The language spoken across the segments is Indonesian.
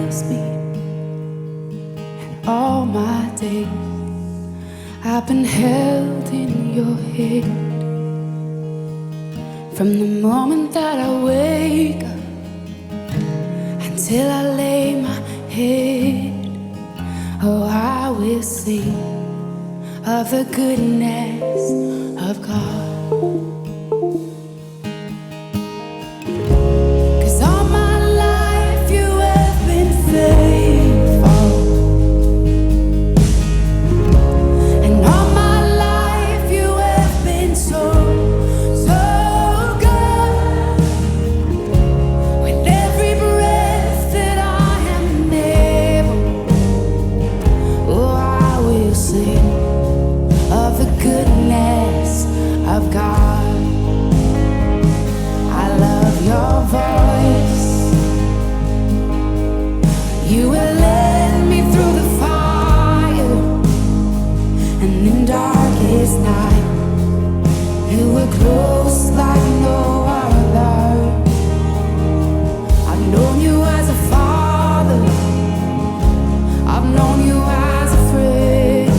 always been. And all my days I've been held in your hand. From the moment that I wake up until I lay my head, oh, I will sing of the goodness of God. 'Cause all my life you have been faithful, and all my life you have been so, so good. With every breath that I am able, oh, I will sing of the goodness of God. I love your voice. You will lead me through the fire, and in darkest night you were close like no other. I've known you as a father, I've known you as a friend,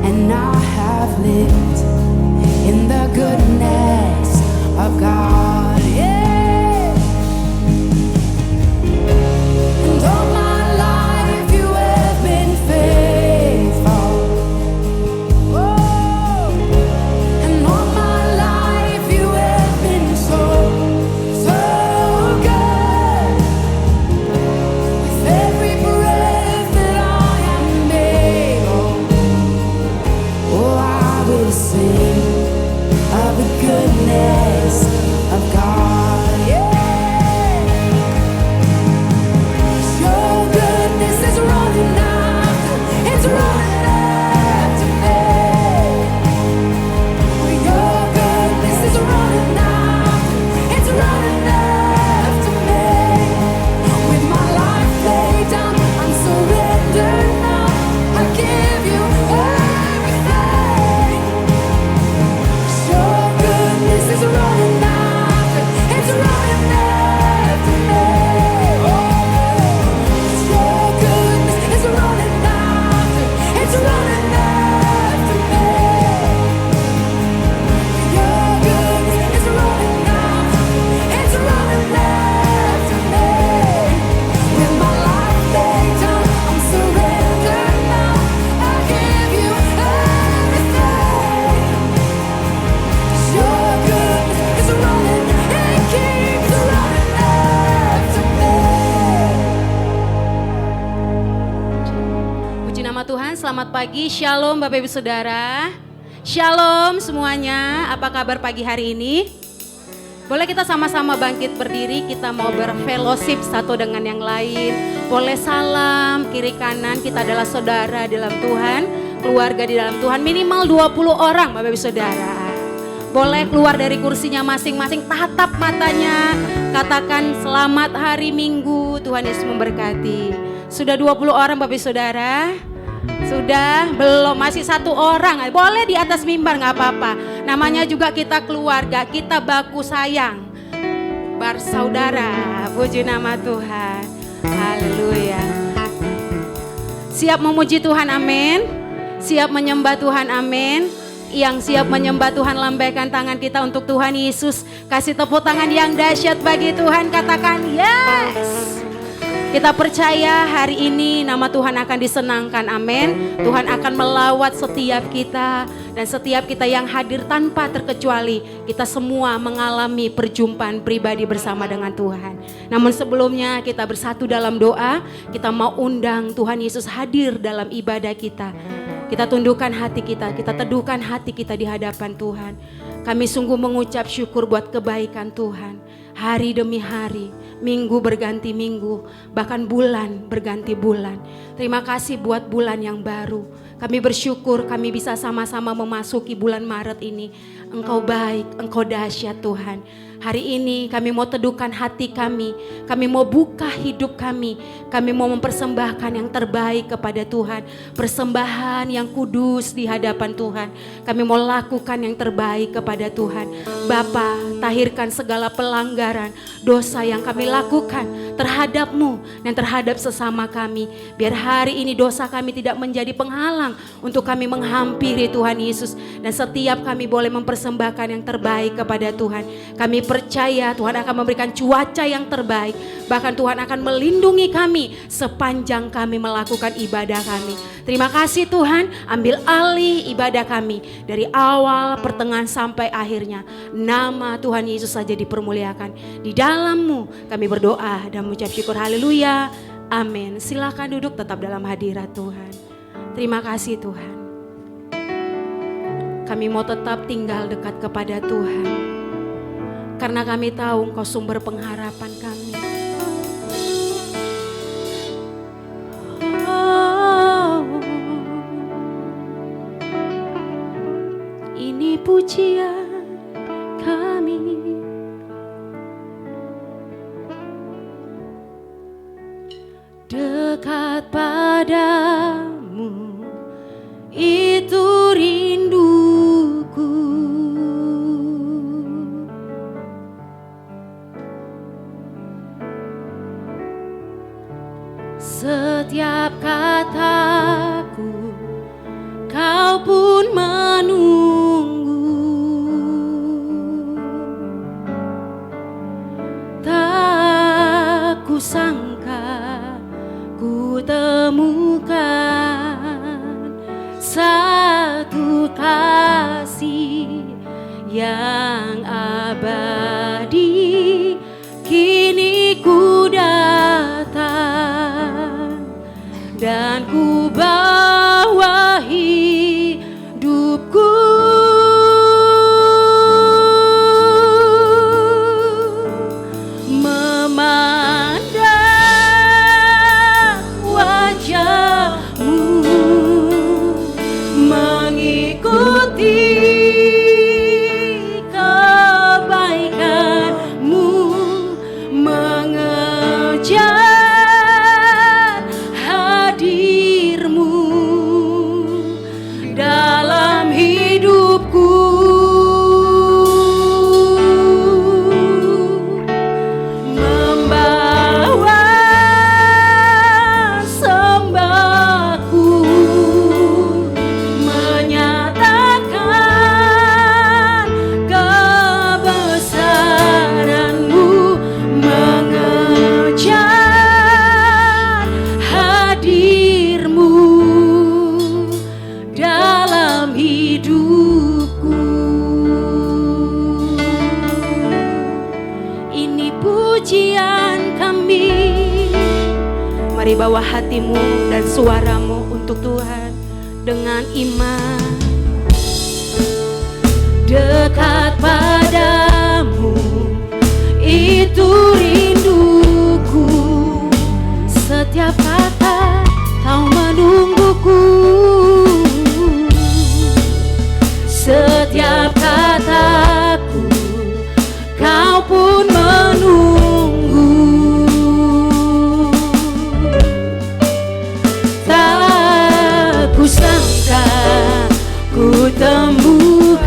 and I have lived in the goodness of God. Yeah. And all my life you have been faithful. Oh. And all my life you have been so, so good. With every breath that I am able, oh, I will sing of the goodness of God. Yeah. Your goodness is running after, it's running after me. Your goodness is running after, it's running after me. With my life laid down, I'm surrendered now. I give you everything. Your goodness is running after, it's running after me. Your goodness is running after, it's running after me. Your goodness is running after, it's running after me. With my life laid down, I'm surrendered now. I give you everything. Your goodness is running, it keeps running after me. Puji nama Tuhan, selamat pagi, shalom Bapak Ibu Saudara. Shalom semuanya, apa kabar pagi hari ini? Boleh kita sama-sama bangkit berdiri, kita mau berfellowship satu dengan yang lain. Boleh salam, kiri kanan, kita adalah saudara di dalam Tuhan, keluarga di dalam Tuhan, minimal 20 orang Bapak Ibu Saudara. Boleh keluar dari kursinya masing-masing, tatap matanya, katakan selamat hari Minggu, Tuhan Yesus memberkati. Sudah 20 orang Bapak Ibu Saudara? Sudah? Belum, masih satu orang. Boleh di atas mimbar gak apa-apa. Namanya juga kita keluarga, kita baku sayang, bersaudara. Puji nama Tuhan. Haleluya. Siap memuji Tuhan, amin. Siap menyembah Tuhan, amin. Yang siap menyembah Tuhan, lambaikan tangan kita untuk Tuhan Yesus. Kasih tepuk tangan yang dahsyat bagi Tuhan, katakan yes. Kita percaya hari ini nama Tuhan akan disenangkan, amin. Tuhan akan melawat setiap kita, dan setiap kita yang hadir tanpa terkecuali, kita semua mengalami perjumpaan pribadi bersama dengan Tuhan. Namun sebelumnya kita bersatu dalam doa, kita mau undang Tuhan Yesus hadir dalam ibadah kita. Kita tundukkan hati kita teduhkan hati kita di hadapan Tuhan. Kami sungguh mengucap syukur buat kebaikan Tuhan. Hari demi hari, minggu berganti minggu, bahkan bulan berganti bulan. Terima kasih buat bulan yang baru. Kami bersyukur kami bisa sama-sama memasuki bulan Maret ini. Engkau baik, Engkau dahsyat Tuhan. Hari ini kami mau teduhkan hati kami mau buka hidup kami mau mempersembahkan yang terbaik kepada Tuhan. Persembahan yang kudus di hadapan Tuhan. Kami mau lakukan yang terbaik kepada Tuhan. Bapa, tahirkan segala pelanggaran, dosa yang kami lakukan terhadap-Mu dan terhadap sesama kami. Biar hari ini dosa kami tidak menjadi penghalang untuk kami menghampiri Tuhan Yesus. Dan setiap kami boleh mempersembahkan yang terbaik kepada Tuhan. Kami percaya Tuhan akan memberikan cuaca yang terbaik. Bahkan Tuhan akan melindungi kami sepanjang kami melakukan ibadah kami. Terima kasih Tuhan, ambil alih ibadah kami dari awal, pertengahan sampai akhirnya. Nama Tuhan Yesus saja dipermuliakan. Di dalam-Mu kami berdoa dan mengucap syukur. Haleluya. Amin. Silakan duduk tetap dalam hadirat Tuhan. Terima kasih Tuhan. Kami mau tetap tinggal dekat kepada Tuhan. Karena kami tahu Engkau sumber pengharapan kami. Ini pujian kami. Dekat padamu itu rinduku. Setiap kataku Kau pun menunggu. Tak kusangka ku temukan satu kasih yang abadi. Kini ku datang dan ku bawa hidupku. Memandang wajah-Mu, mengikuti kebaikan-Mu, mengejar hadir-Mu dalam hidupku. Membawa sembahku, menyatakan kebesaran-Mu, mengejar hadir-Mu dalam hidupku. Ini pujian kami. Mari bawa hatimu dan suaramu untuk Tuhan dengan iman. Dekat padamu itu rinduku. Setiap kata Kau menungguku. Setiap kataku Kau pun menunggu. Tak kusangka ku temukan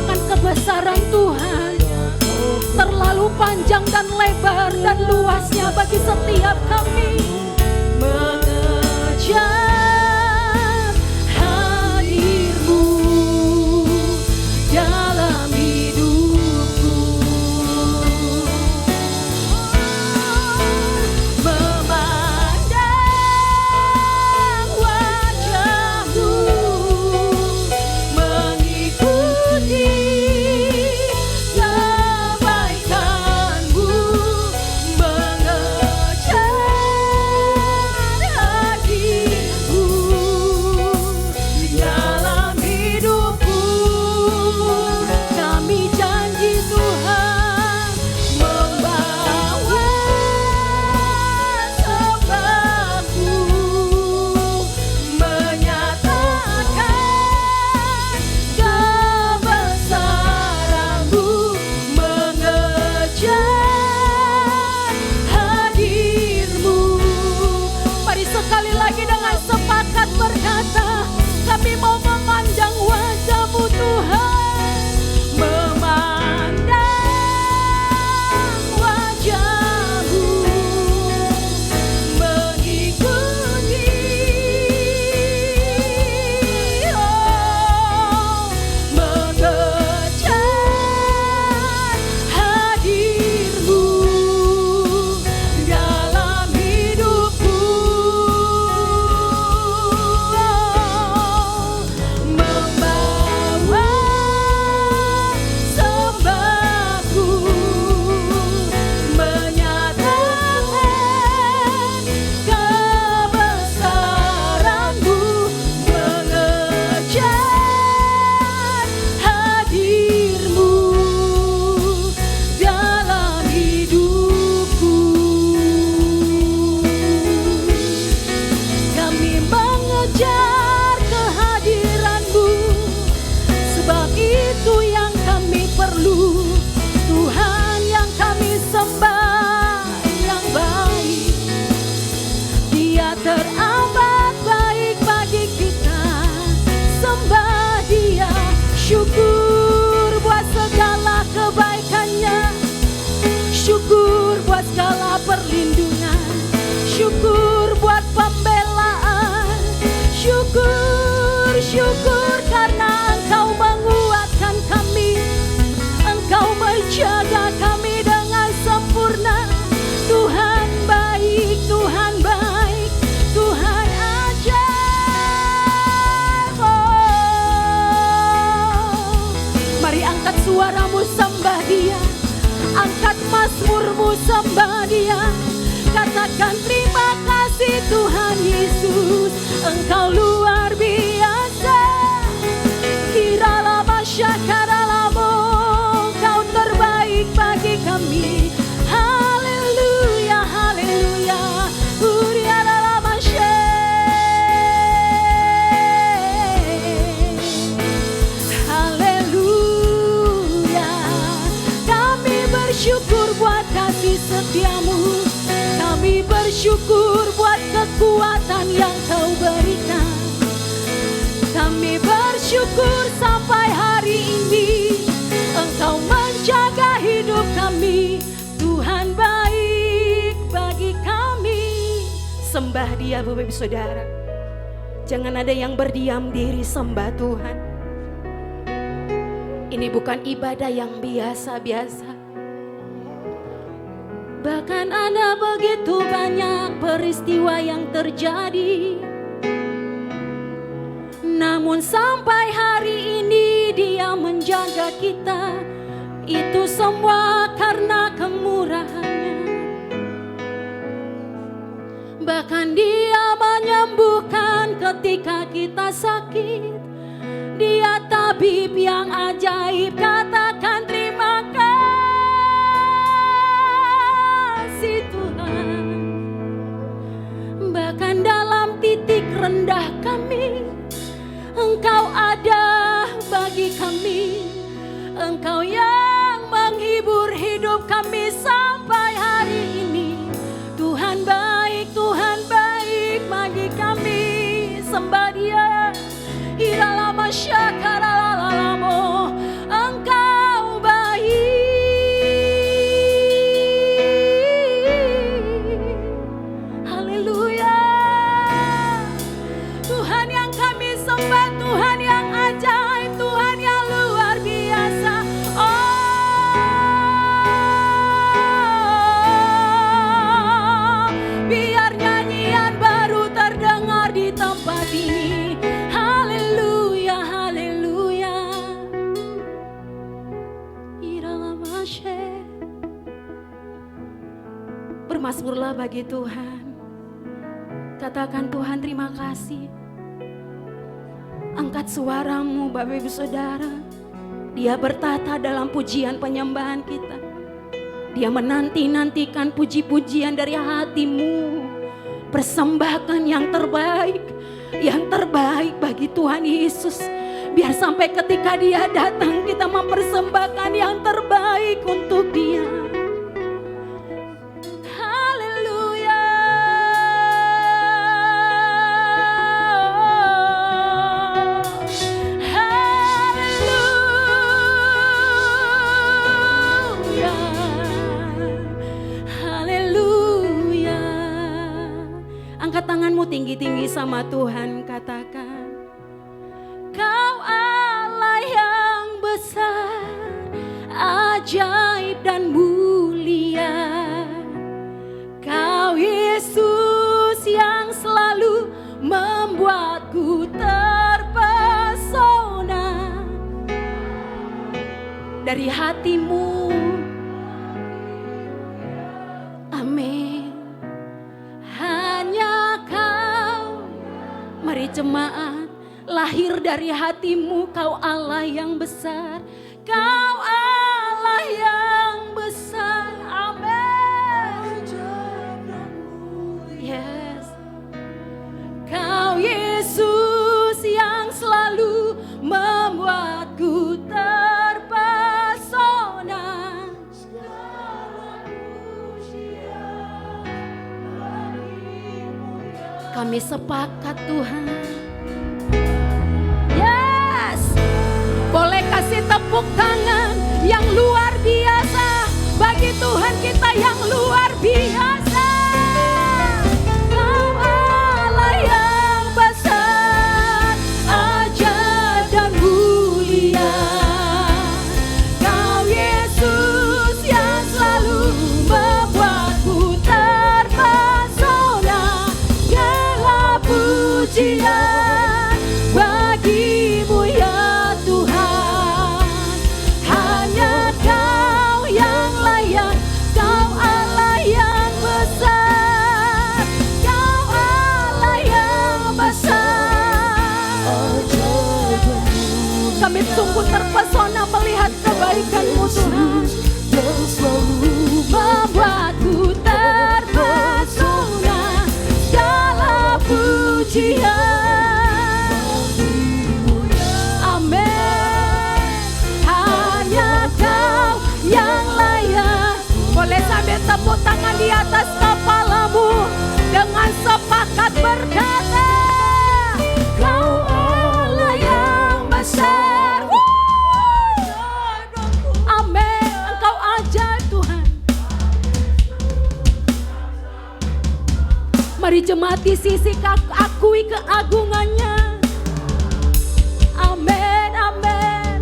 akan kebesaran Tuhan. Terlalu panjang dan lebar dan luasnya bagi setiap kami. Mengejar hadir-Mu dalam hidupku. Memandang wajah-Mu, mengikuti kebaikan-Mu, mengejar hadir-Mu dalam hidupku. Kami janji Tuhan membawa sembahku, menyatakan kebesaran-Mu, mengejar hadir-Mu. Mari sekali lagi dengan sepakat berkata, kami mau memandang wajah-Mu Tuhan, memandang wajah-Mu, mengikuti mengejar hadir-Mu dalam hidupku. Membawa sembahku, menyatakan kebesaran-Mu, mengejar hadir-Mu dalam hidupku. Kami mengejar kehadiran-Mu, sebab itu yang kami perlu. Tuhan yang kami sembah yang baik, Dia teramat baik bagi kita. Sembah Dia, syukur buat segala kebaikannya, syukur buat segala perlindungan, syukur buat pembelaan, syukur karena Engkau menguatkan kami, Engkau menjaga kami dengan sempurna. Tuhan baik, Tuhan baik, Tuhan ajaib. Mari angkat suaramu sembah Dia, angkat mazmurmu sembah Dia. Katakan terima kasih Tuhan Yesus, Engkau luar biasa. Kiralah masyakaralamo, Engkau terbaik bagi kami. Haleluya, haleluya. Uriaralah masya. Haleluya. Kami bersyukur buat kasih setia-Mu, kami bersyukur buat kekuatan yang Kau berikan. Kami bersyukur sampai hari ini Engkau menjaga hidup kami. Tuhan baik bagi kami. Sembah Dia Bapak Ibu Saudara. Jangan ada yang berdiam diri, sembah Tuhan. Ini bukan ibadah yang biasa-biasa. Bahkan ada begitu banyak peristiwa yang terjadi, namun sampai hari ini Dia menjaga kita. Itu semua karena kemurahan-Nya. Bahkan Dia menyembuhkan ketika kita sakit. Dia tabib yang ajaib. Katakan terima kasih Tuhan. Bahkan dalam titik rendah kami, Engkau ada bagi kami. Engkau yang menghibur hidup kami sampai hari ini. Tuhan baik bagi kami. Sembah Dia. Iralama syakaralalamo. Bermasmurlah bagi Tuhan. Katakan, Tuhan terima kasih. Angkat suaramu Bapak Ibu Saudara. Dia bertata dalam pujian penyembahan kita. Dia menanti-nantikan puji-pujian dari hatimu. Persembahkan yang terbaik bagi Tuhan Yesus. Biar sampai ketika Dia datang, kita mempersembahkan yang terbaik untuk Dia. Haleluya. Haleluya. Haleluya. Angkat tanganmu tinggi-tinggi sama Tuhan, katakan, Kau Allah yang besar, ajaib dan mulia. Kau Yesus yang selalu membuatku terpesona dari hatimu. Amin. Hanya Kau, mari jemaat, lahir dari hatimu. Kau Allah yang besar, Kau Allah yang besar. Amin. Yes. Kau Yesus yang selalu membuatku terpesona. Kami sepakat Tuhan. Boleh kasih tepuk tangan yang luar biasa bagi Tuhan kita yang luar biasa. Kau Allah yang besar, ajaib dan mulia. Kau Yesus yang selalu membuatku terpesona. Segala pujian bagimu ya Tuhan. Hanya Kau yang layak, Kau Allah yang besar, Kau Allah yang besar. Kami sungguh terpesona melihat kebaikan-Mu Tuhan, membuatku terpesona. Segala pujian, amin. Hanya Kau yang layak. Boleh sambil tepuk tangan di atas kepalamu dengan sepakat berkata, Kau Allah yang besar. Amin. Engkau ajaib Tuhan. Mari jemaat di sisi akui keagungannya. Amin, amin.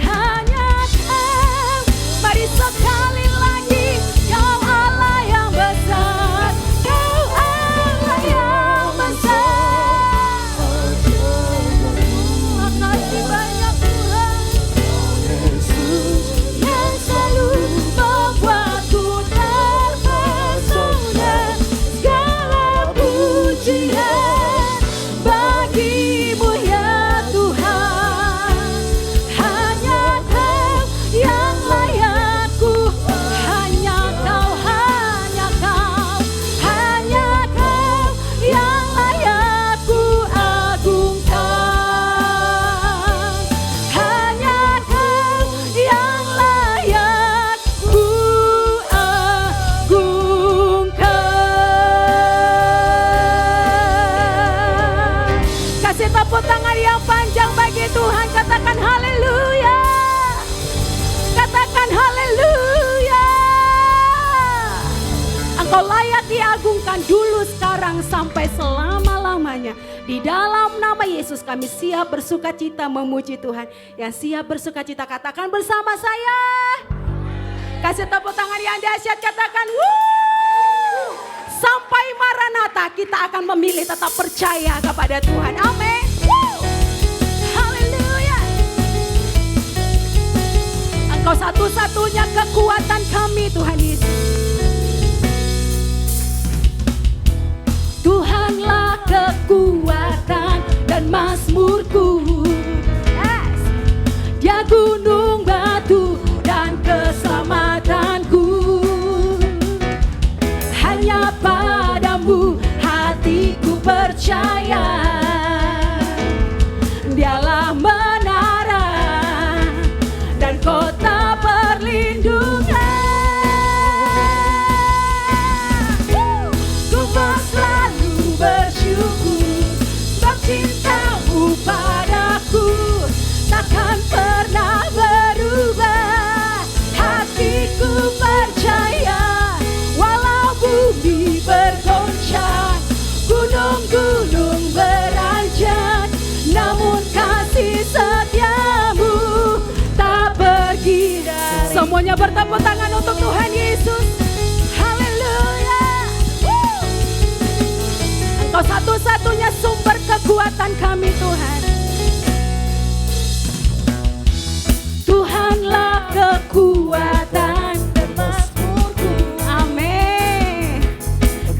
Hanya Kau, mari sekali lagi, Kau Allah yang besar, Kau Allah yang besar. Makasih banyak Tuhan, Yesus yang selalu membuatku terpesona. Segala pujian bagimu ya Tuhan. Hanya Kau yang layakku. Hanya Kau, hanya Kau, hanya Kau yang layakku agungkan. Hanya Kau yang layakku agungkan. Kasih tepuk tangan yang panjang bagi Tuhan. Katakan haleluya. Katakan haleluya. Engkau layak diagungkan dulu, sekarang, sampai selama-lamanya. Di dalam nama Yesus kami siap bersukacita memuji Tuhan. Yang siap bersukacita katakan bersama saya. Kasih tepuk tangan yang dahsyat, katakan wuh. Sampai Maranatha kita akan memilih tetap percaya kepada Tuhan. Amin. Haleluya. Engkau satu satu-satunya kekuatan kami Tuhan Yesus. Tuhanlah kekuatan dan mazmurku. Yes. Dia gunung batu dan keselamatanku. Hanya padamu hatiku percaya. Dialah menara dan kota perlindungan. Ku mau selalu bersyukur sebab cintamu padaku takkan pernah berubah. Hatiku percaya walau bumi bergoncang, gunung-gunung beranjak, namun kasih setiamu tak pergi dari. Semuanya bertepuk tangan untuk Tuhan Yesus. Haleluya. Engkau satu-satunya sumber kekuatan kami Tuhan. Tuhanlah kekuatan dan mazmurku. Amin.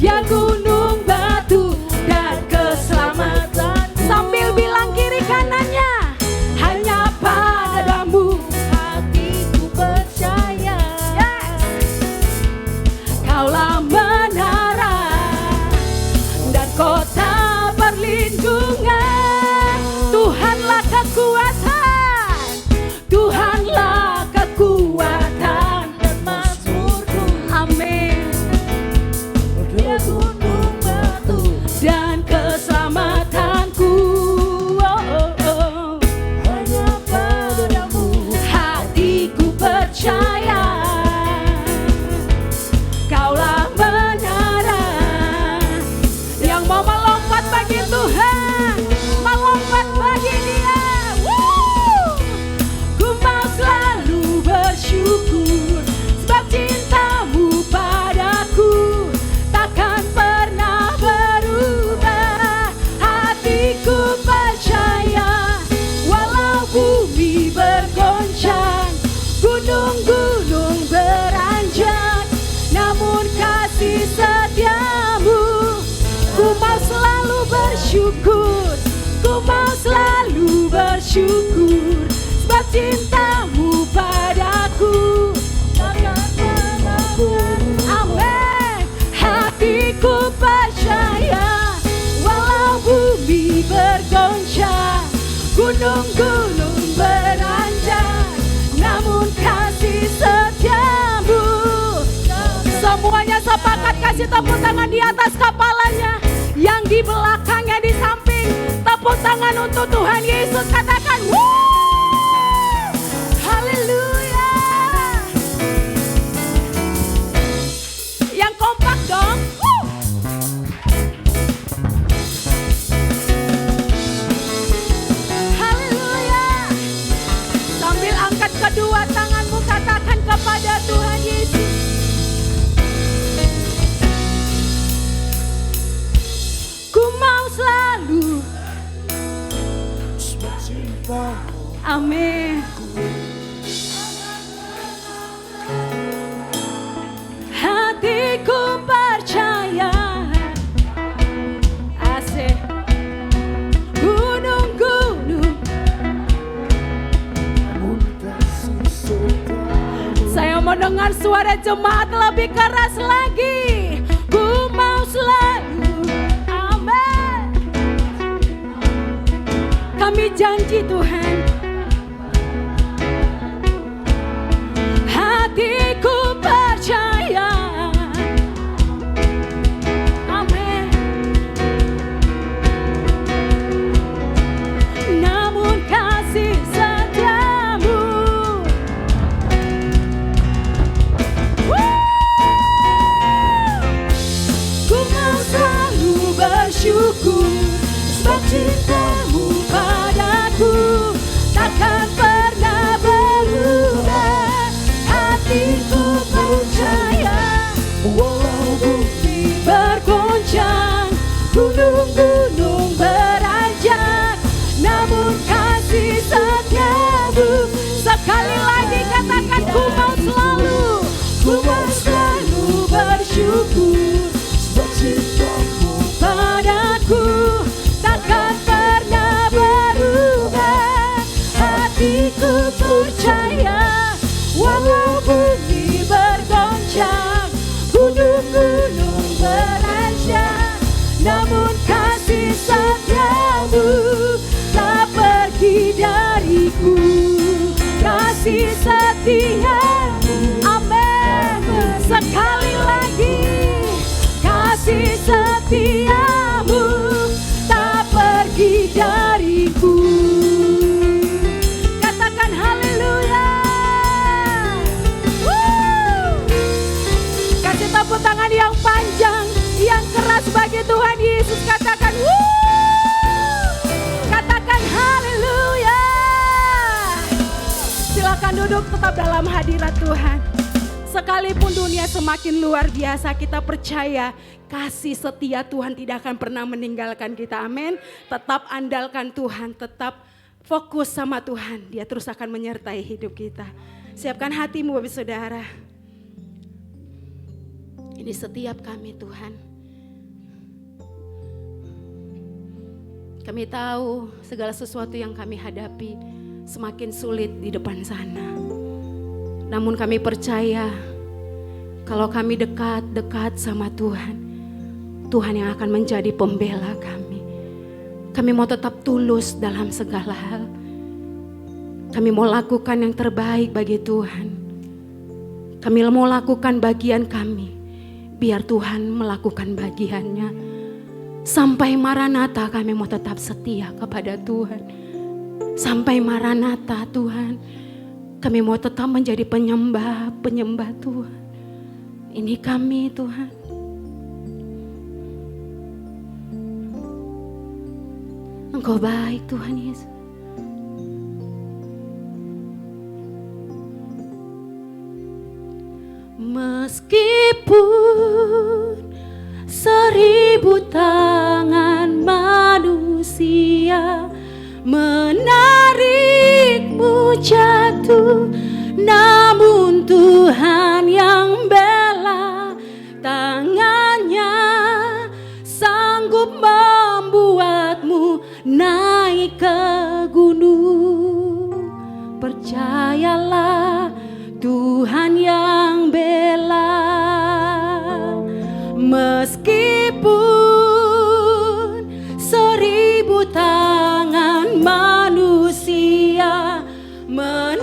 Dia gunung batu dan keselamatan. Sambil bilang kiri kanannya, hanya padamu hatiku percaya. Yes. Kaulah menara dan kota perlindungan. Tuhanlah kekuatan, Tuhanlah kekuatan dan mazmurku. Amin. Dia gunung batu dan keselamatanku. Hanya padamu hatiku percaya. Kaulah menara. Yang mau melompat bagi Tuhan, melompat bagi Dia. Ku mau selalu bersyukur sebab cintamu padaku takkan pernah berubah. Hatiku percaya walau bumi bergoncang, gunung-gunung beranjak, namun kasih setiamu. Ku mau selalu bersyukur, ku mau selalu bersyukur sebab cintamu padaku takkan pernah berubah. Amin. Hatiku percaya walau bumi bergoncang, gunung-gunung beranjak, namun kasih setiamu. Semuanya sepakat kasih tepuk tangan di atas kepalanya. Yang di belakangnya, di samping, tepuk tangan untuk Tuhan Yesus. Katakan wuh, haleluya. Yang kompak dong. Haleluya. Sambil angkat kedua tanganmu, katakan kepada Tuhan Yesus, ku mau selalu. Amin. Hatiku percaya. Asik. Gunung-gunung. Saya mau dengar suara jemaat lebih keras lagi. Ku mau selalu. Amin. Kami janji Tuhan, hatiku percaya. Amin. Namun kasih setiamu. Ku mau selalu bersyukur sebab cintamu padaku kasih setia. Amin. Sekali lagi, kasih setiamu tak pergi dariku. Katakan haleluya. Kasih tepuk tangan yang panjang, yang keras bagi Tuhan Yesus. Katakan katakan haleluya. Silakan duduk, tetap dalam hadirat Tuhan. Sekalipun dunia semakin luar biasa, kita percaya kasih setia Tuhan tidak akan pernah meninggalkan kita. Amin. Tetap andalkan Tuhan, tetap fokus sama Tuhan. Dia terus akan menyertai hidup kita. Siapkan hatimu Bapak Saudara. Ini setiap kami Tuhan. Kami tahu segala sesuatu yang kami hadapi semakin sulit di depan sana. Namun kami percaya kalau kami dekat-dekat sama Tuhan, Tuhan yang akan menjadi pembela kami. Kami mau tetap tulus dalam segala hal. Kami mau lakukan yang terbaik bagi Tuhan. Kami mau lakukan bagian kami, biar Tuhan melakukan bagiannya. Sampai Maranatha kami mau tetap setia kepada Tuhan. Sampai Maranatha Tuhan, kami mau tetap menjadi penyembah Tuhan. Ini kami Tuhan. Engkau baik Tuhan Yesus. Meskipun 1000 tangan manusia menarikmu jatuh, namun Tuhan yang bela, tangannya sanggup membuatmu naik ke gunung. Percayalah Tuhan yang bela. Meskipun 1000 tangan manusia menarikmu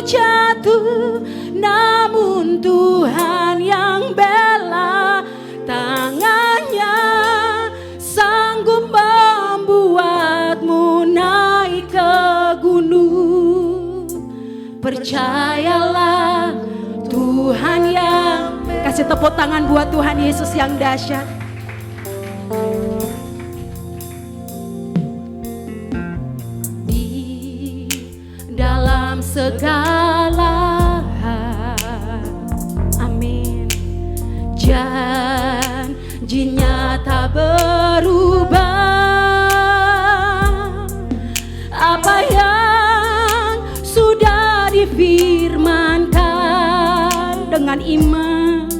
jatuh, namun Tuhan yang bela, tangannya sanggup membuatmu naik ke gunung. Percayalah Tuhan yang... Kasih tepuk tangan buat Tuhan Yesus yang dahsyat. Di dalam segala hal, amin, janjinya tak berubah. Apa yang sudah difirmankan dengan iman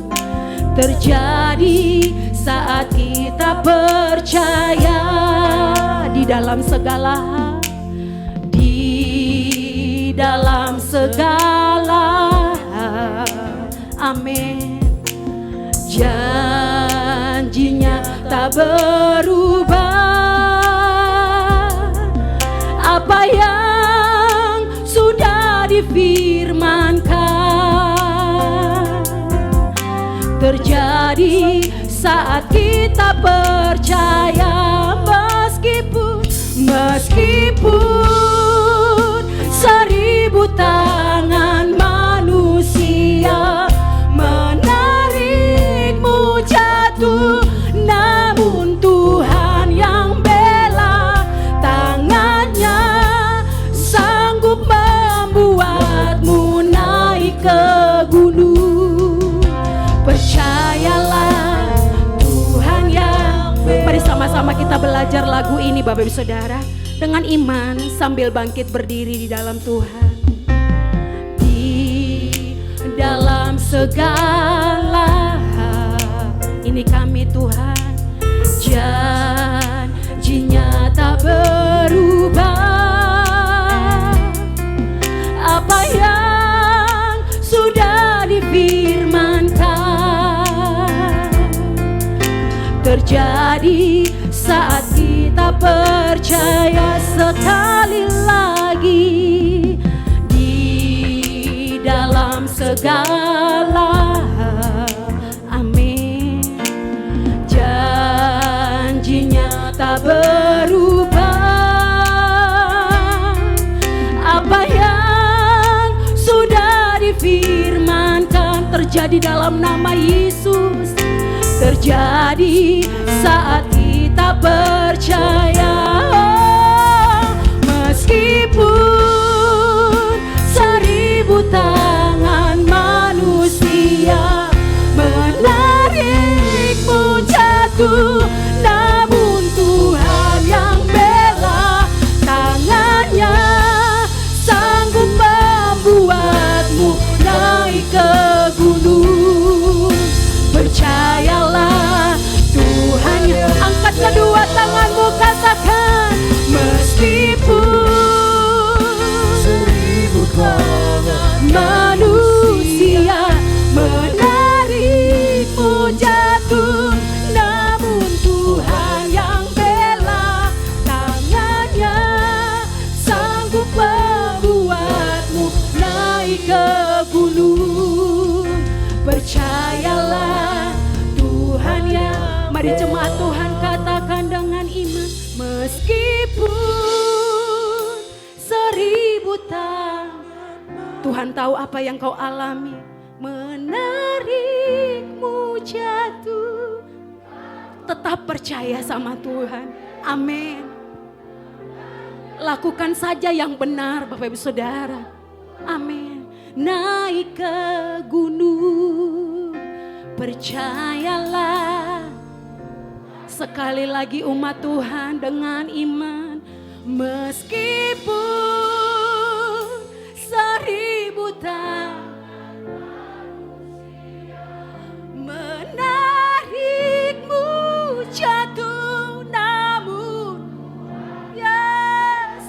terjadi saat kita percaya. Di dalam segala hal, di dalam segala hal, amin, janjinya tak berubah. Apa yang sudah difirmankan terjadi saat kita percaya. Meskipun 1000 tangan manusia menarikmu jatuh, namun Tuhan yang bela, tangannya sanggup membuatmu naik ke gunung. Percayalah Tuhan yang bela. Mari sama-sama kita belajar lagu ini Bapak Ibu Saudara, dengan iman sambil bangkit berdiri di dalam Tuhan. Di dalam segala hal, ini kami Tuhan, janjinya tak berubah. Apa yang sudah difirmankan terjadi saat kita percaya. Sekali lagi, segala hal. Amin. Janjinya tak berubah. Apa yang sudah difirmankan terjadi dalam nama Yesus, terjadi saat kita percaya. Meskipun 1000 tangan manusia menarikmu jatuh, namun Tuhan yang bela, tangannya sanggup membuatmu naik ke gunung. Percayalah Tuhan. Angkat kedua tanganmu, katakan, meskipun 1000 tangan manusia menarikmu jatuh, namun Tuhan yang bela, tangannya sanggup membuatmu naik ke gunung. Percayalah Tuhan yang. Mari jemaat Tuhan katakan dengan iman, meskipun 1000 tangan. Tuhan tahu apa yang kau alami, menarikmu jatuh. Tetap percaya sama Tuhan. Amin. Lakukan saja yang benar, Bapak Ibu Saudara. Amin. Naik ke gunung, percayalah. Sekali lagi umat Tuhan dengan iman, meskipun 1000 tangan menarikmu jatuh, namun yes,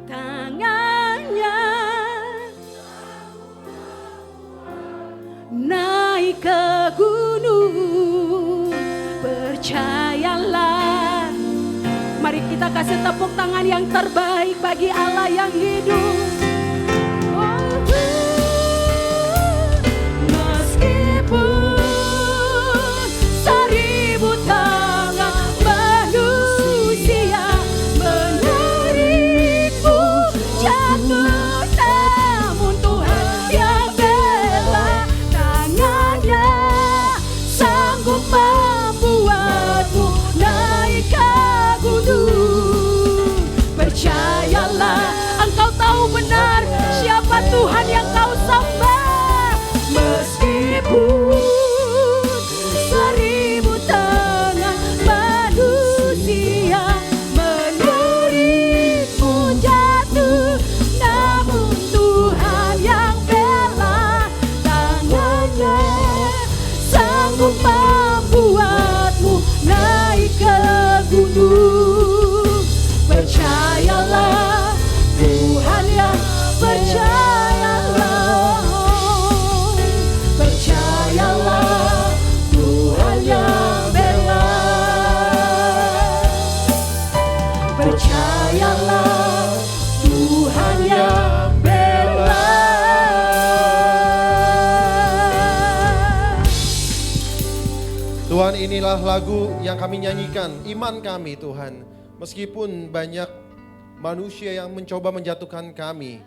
tangannya naik ke gunung. Percayalah. Mari kita kasih tepuk tangan yang terbaik bagi Allah yang hidup. Meskipun 1000 tangan manusia menarikmu jatuh, namun Tuhan yang bela, tangannya sanggup membuatmu naik ke gunung. Percayalah, engkau tahu benar siapa Tuhan yang kau sembah. Meskipun 1000 tangan manusia menarikmu jatuh, namun Tuhan yang bela, tangannya sanggup membuatmu naik ke gunung. Percayalah Tuhan yang, percayalah, percayalah Tuhan yang bela, percayalah Tuhan yang bela. Tuhan, inilah lagu yang kami nyanyikan, iman kami Tuhan. Meskipun banyak manusia yang mencoba menjatuhkan kami,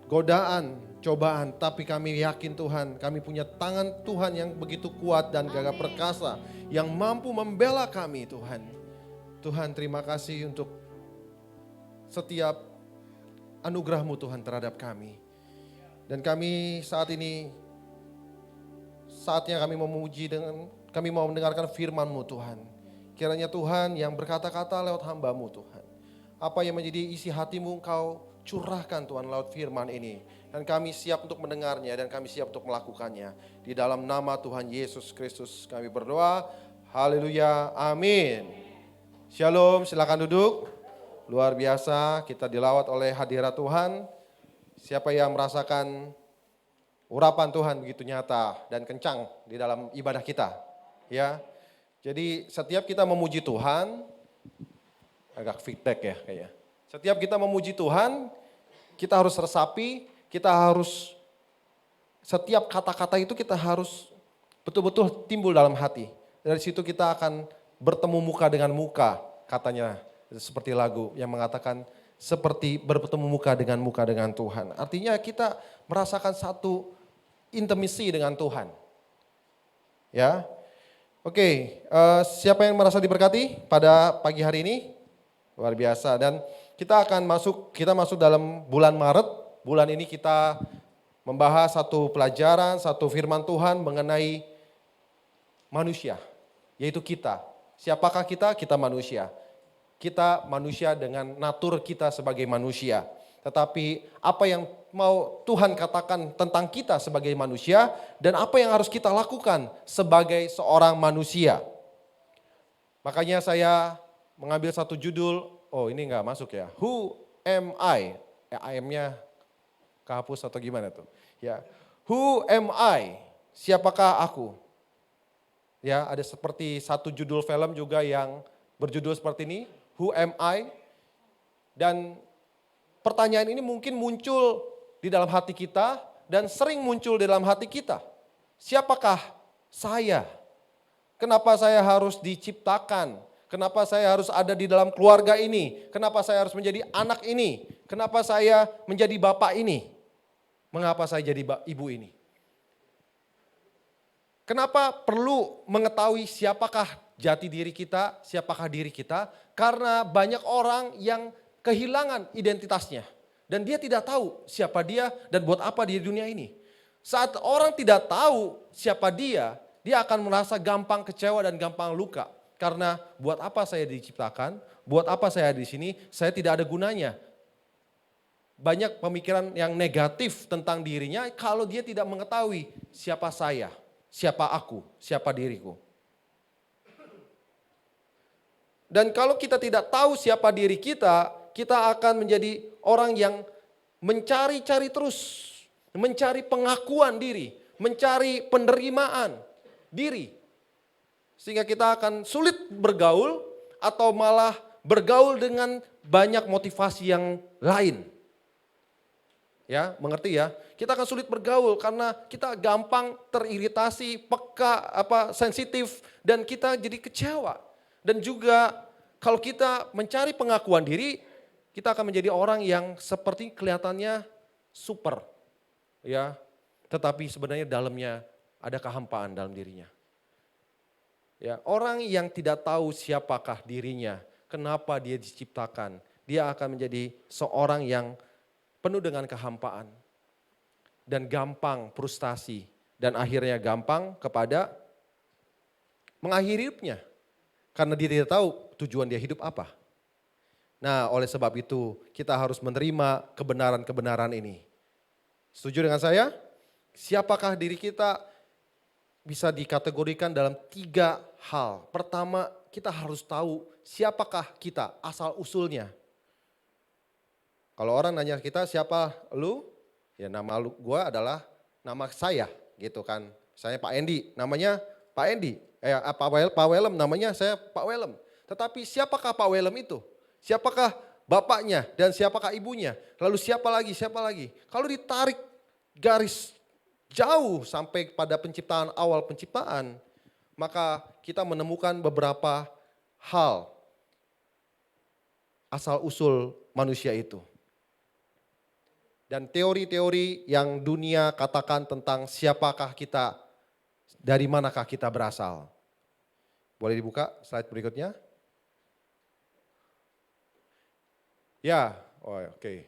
godaan, cobaan, tapi kami yakin Tuhan, kami punya tangan Tuhan yang begitu kuat dan gagah perkasa, yang mampu membela kami Tuhan. Tuhan, terima kasih untuk setiap anugerah-Mu Tuhan terhadap kami. Dan kami saat ini, saatnya kami memuji dengan, kami mau mendengarkan firman-Mu Tuhan. Kiranya Tuhan yang berkata-kata lewat hamba-Mu Tuhan. Apa yang menjadi isi hati-Mu Engkau curahkan Tuhan lewat firman ini. Dan kami siap untuk mendengarnya dan kami siap untuk melakukannya. Di dalam nama Tuhan Yesus Kristus kami berdoa. Haleluya, amin. Shalom, silakan duduk. Luar biasa, kita dilawat oleh hadirat Tuhan. Siapa yang merasakan urapan Tuhan begitu nyata dan kencang di dalam ibadah kita. Ya, jadi setiap kita memuji Tuhan, agak feedback ya kayaknya. Setiap kita memuji Tuhan, kita harus resapi, kita harus setiap kata-kata itu kita harus betul-betul timbul dalam hati. Dari situ kita akan bertemu muka dengan muka, katanya seperti lagu yang mengatakan seperti bertemu muka dengan Tuhan. Artinya kita merasakan satu intimasi dengan Tuhan. Ya, oke, siapa yang merasa diberkati pada pagi hari ini? Luar biasa. Dan kita masuk dalam bulan Maret. Bulan ini kita membahas satu pelajaran, satu firman Tuhan mengenai manusia, yaitu kita. Siapakah kita? Kita manusia. Kita manusia dengan natur kita sebagai manusia. Tetapi apa yang mau Tuhan katakan tentang kita sebagai manusia dan apa yang harus kita lakukan sebagai seorang manusia. Makanya saya mengambil satu judul, ini enggak masuk ya. Who am I? I-nya kehapus atau gimana tuh? Ya, who am I? Siapakah aku? Ya, ada seperti satu judul film juga yang berjudul seperti ini, Who am I? Dan pertanyaan ini mungkin muncul di dalam hati kita dan sering muncul di dalam hati kita. Siapakah saya? Kenapa saya harus diciptakan? Kenapa saya harus ada di dalam keluarga ini? Kenapa saya harus menjadi anak ini? Kenapa saya menjadi bapak ini? Mengapa saya jadi ibu ini? Kenapa perlu mengetahui siapakah jati diri kita, siapakah diri kita? Karena banyak orang yang kehilangan identitasnya. Dan dia tidak tahu siapa dia dan buat apa di dunia ini. Saat orang tidak tahu siapa dia akan merasa gampang kecewa dan gampang luka. Karena buat apa saya diciptakan, buat apa saya di sini, saya tidak ada gunanya. Banyak pemikiran yang negatif tentang dirinya kalau dia tidak mengetahui siapa saya, siapa aku, siapa diriku. Dan kalau kita tidak tahu siapa diri kita, kita akan menjadi orang yang mencari-cari terus, mencari pengakuan diri, mencari penerimaan diri. Sehingga kita akan sulit bergaul atau malah bergaul dengan banyak motivasi yang lain. Ya, mengerti ya? Kita akan sulit bergaul karena kita gampang teriritasi, peka, sensitif dan kita jadi kecewa. Dan juga kalau kita mencari pengakuan diri, kita akan menjadi orang yang seperti kelihatannya super. Ya, tetapi sebenarnya dalamnya ada kehampaan dalam dirinya. Ya, orang yang tidak tahu siapakah dirinya, kenapa dia diciptakan, dia akan menjadi seorang yang penuh dengan kehampaan dan gampang frustasi dan akhirnya gampang kepada mengakhiri hidupnya karena dia tidak tahu tujuan dia hidup apa. Nah, oleh sebab itu kita harus menerima kebenaran-kebenaran ini. Setuju dengan saya? Siapakah diri kita bisa dikategorikan dalam 3 hal. Pertama, kita harus tahu siapakah kita, asal usulnya. Kalau orang nanya kita siapa lu, ya nama gua adalah nama saya gitu kan. Saya Pak Endi, namanya Pak Endi. Pak Welem, namanya saya Pak Welem. Tetapi siapakah Pak Welem itu? Siapakah bapaknya dan siapakah ibunya? Lalu siapa lagi? Kalau ditarik garis jauh sampai pada penciptaan, awal penciptaan, maka kita menemukan beberapa hal asal usul manusia itu. Dan teori-teori yang dunia katakan tentang siapakah kita, dari manakah kita berasal. Boleh dibuka slide berikutnya? Ya, oke.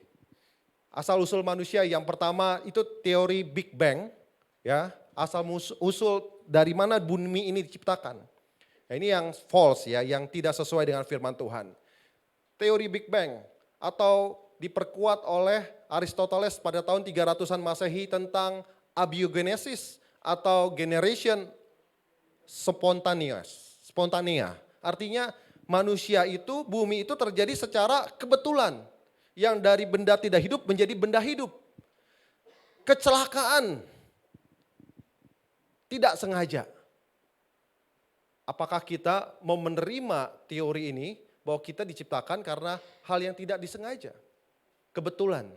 Asal usul manusia yang pertama itu teori Big Bang, ya. Asal usul dari mana bumi ini diciptakan. Nah, ini yang false ya, yang tidak sesuai dengan firman Tuhan. Teori Big Bang atau diperkuat oleh Aristoteles pada tahun 300-an Masehi tentang abiogenesis atau generation spontanea. Artinya manusia itu, bumi itu terjadi secara kebetulan. Yang dari benda tidak hidup menjadi benda hidup. Kecelakaan. Tidak sengaja. Apakah kita mau menerima teori ini bahwa kita diciptakan karena hal yang tidak disengaja? Kebetulan.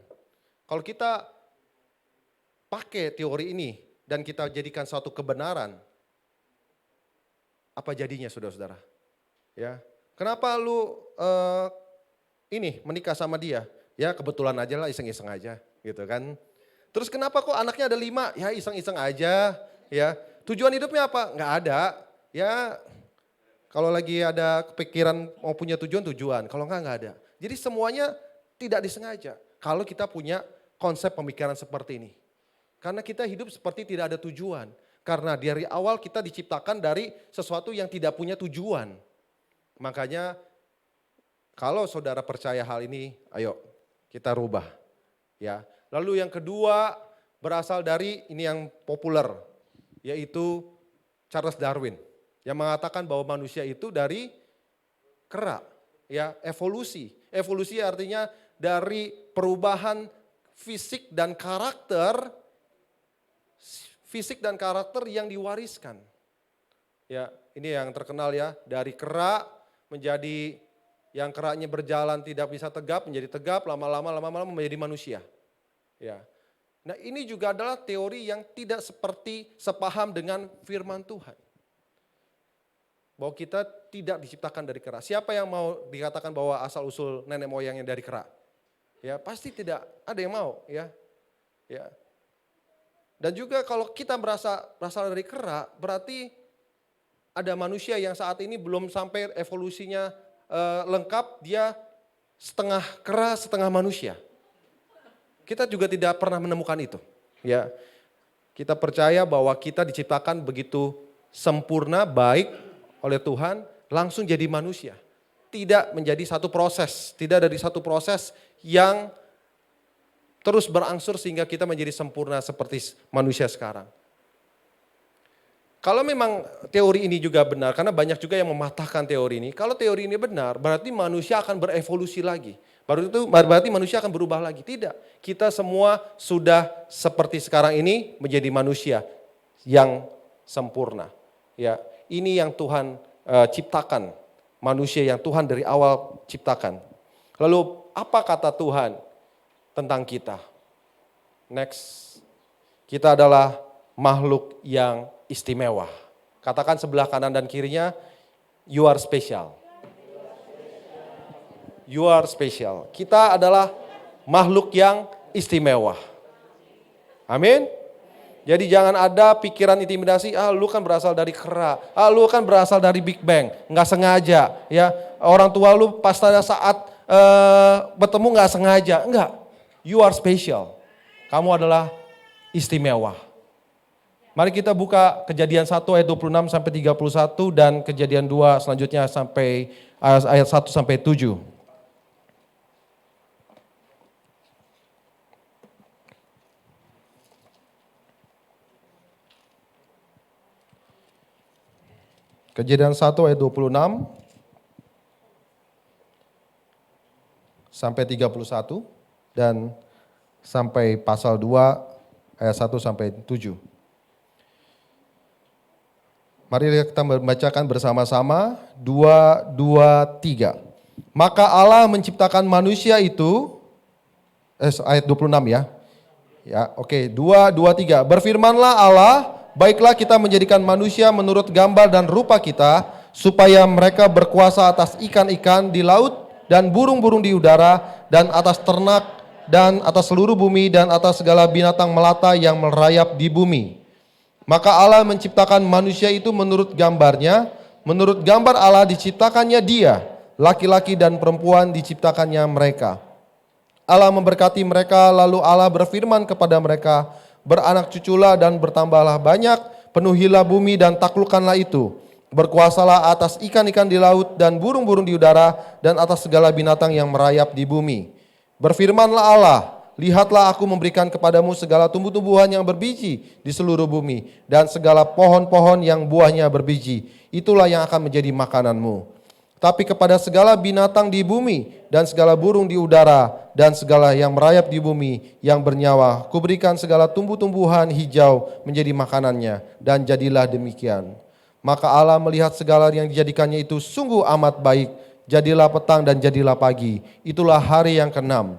Kalau kita pakai teori ini dan kita jadikan suatu kebenaran, apa jadinya saudara-saudara? Ya, kenapa lu menikah sama dia? Ya kebetulan aja lah, iseng-iseng aja gitu kan. Terus kenapa kok anaknya ada 5? Ya iseng-iseng aja ya. Tujuan hidupnya apa? Nggak ada. Ya kalau lagi ada kepikiran mau punya tujuan, kalau nggak ada. Jadi semuanya tidak disengaja kalau kita punya konsep pemikiran seperti ini. Karena kita hidup seperti tidak ada tujuan. Karena dari awal kita diciptakan dari sesuatu yang tidak punya tujuan. Makanya kalau saudara percaya hal ini, ayo kita rubah. Ya. Lalu yang kedua berasal dari ini yang populer, yaitu Charles Darwin. Yang mengatakan bahwa manusia itu dari kera, ya evolusi. Evolusi artinya dari perubahan fisik dan karakter yang diwariskan. Ya, ini yang terkenal ya, dari kera menjadi yang keranya berjalan tidak bisa tegap menjadi tegap, lama-lama menjadi manusia. Ya. Nah, ini juga adalah teori yang tidak sepaham dengan firman Tuhan. Bahwa kita tidak diciptakan dari kera. Siapa yang mau dikatakan bahwa asal usul nenek moyangnya dari kera? Ya, pasti tidak ada yang mau, ya. Ya. Dan juga kalau kita berasal dari kera, berarti ada manusia yang saat ini belum sampai evolusinya lengkap, dia setengah kera, setengah manusia. Kita juga tidak pernah menemukan itu. Ya, kita percaya bahwa kita diciptakan begitu sempurna, baik oleh Tuhan, langsung jadi manusia. Tidak menjadi satu proses, tidak dari satu proses yang terus berangsur sehingga kita menjadi sempurna seperti manusia sekarang. Kalau memang teori ini juga benar, karena banyak juga yang mematahkan teori ini. Kalau teori ini benar, berarti manusia akan berevolusi lagi. Berarti manusia akan berubah lagi. Tidak, kita semua sudah seperti sekarang ini menjadi manusia yang sempurna. Ya, ini yang Tuhan ciptakan, manusia yang Tuhan dari awal ciptakan. Lalu apa kata Tuhan tentang kita? Next, kita adalah makhluk yang istimewa. Katakan sebelah kanan dan kirinya, you are special. You are special. Kita adalah makhluk yang istimewa. Amin. Jadi jangan ada pikiran intimidasi, lu kan berasal dari kera, lu kan berasal dari Big Bang, nggak sengaja. Ya, orang tua lu pas pada saat bertemu nggak sengaja, enggak. You are special. Kamu adalah istimewa. Mari kita buka Kejadian 1 ayat 26 sampai 31 dan Kejadian 2 selanjutnya sampai ayat 1 sampai 7. Kejadian 1 ayat 26 sampai 31 dan sampai pasal 2 ayat 1 sampai 7. Mari kita membacakan bersama-sama 2, 2, 3. Maka Allah menciptakan manusia itu, ayat 26 ya. Ya, oke, 2, 2, 3. Berfirmanlah Allah, baiklah kita menjadikan manusia menurut gambar dan rupa kita, supaya mereka berkuasa atas ikan-ikan di laut dan burung-burung di udara dan atas ternak dan atas seluruh bumi dan atas segala binatang melata yang merayap di bumi. Maka Allah menciptakan manusia itu menurut gambarnya, menurut gambar Allah diciptakannya dia, laki-laki dan perempuan diciptakannya mereka. Allah memberkati mereka, lalu Allah berfirman kepada mereka, beranak cuculah dan bertambahlah banyak, penuhilah bumi dan taklukkanlah itu. Berkuasalah atas ikan-ikan di laut dan burung-burung di udara dan atas segala binatang yang merayap di bumi. Berfirmanlah Allah, lihatlah aku memberikan kepadamu segala tumbuh-tumbuhan yang berbiji di seluruh bumi dan segala pohon-pohon yang buahnya berbiji. Itulah yang akan menjadi makananmu. Tapi kepada segala binatang di bumi dan segala burung di udara dan segala yang merayap di bumi yang bernyawa, kuberikan segala tumbuh-tumbuhan hijau menjadi makanannya, dan jadilah demikian. Maka Allah melihat segala yang dijadikannya itu sungguh amat baik. Jadilah petang dan jadilah pagi. Itulah hari yang ke-6.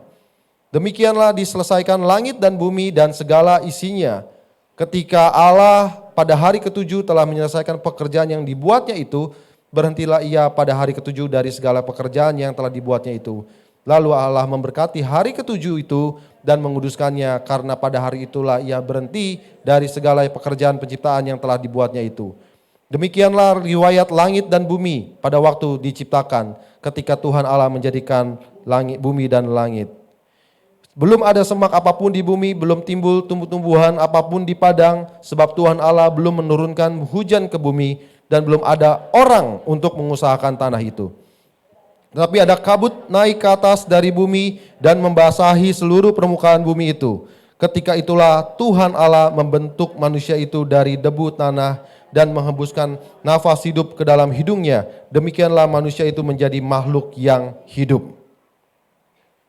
Demikianlah diselesaikan langit dan bumi dan segala isinya. Ketika Allah pada hari ketujuh telah menyelesaikan pekerjaan yang dibuatnya itu, berhentilah ia pada hari ketujuh dari segala pekerjaan yang telah dibuatnya itu. Lalu Allah memberkati hari ketujuh itu dan menguduskannya, karena pada hari itulah ia berhenti dari segala pekerjaan penciptaan yang telah dibuatnya itu. Demikianlah riwayat langit dan bumi pada waktu diciptakan, ketika Tuhan Allah menjadikan langit, bumi dan langit. Belum ada semak apapun di bumi, belum timbul tumbuh-tumbuhan apapun di padang, sebab Tuhan Allah belum menurunkan hujan ke bumi, dan belum ada orang untuk mengusahakan tanah itu. Tetapi ada kabut naik ke atas dari bumi dan membasahi seluruh permukaan bumi itu. Ketika itulah Tuhan Allah membentuk manusia itu dari debu tanah dan menghembuskan nafas hidup ke dalam hidungnya. Demikianlah manusia itu menjadi makhluk yang hidup.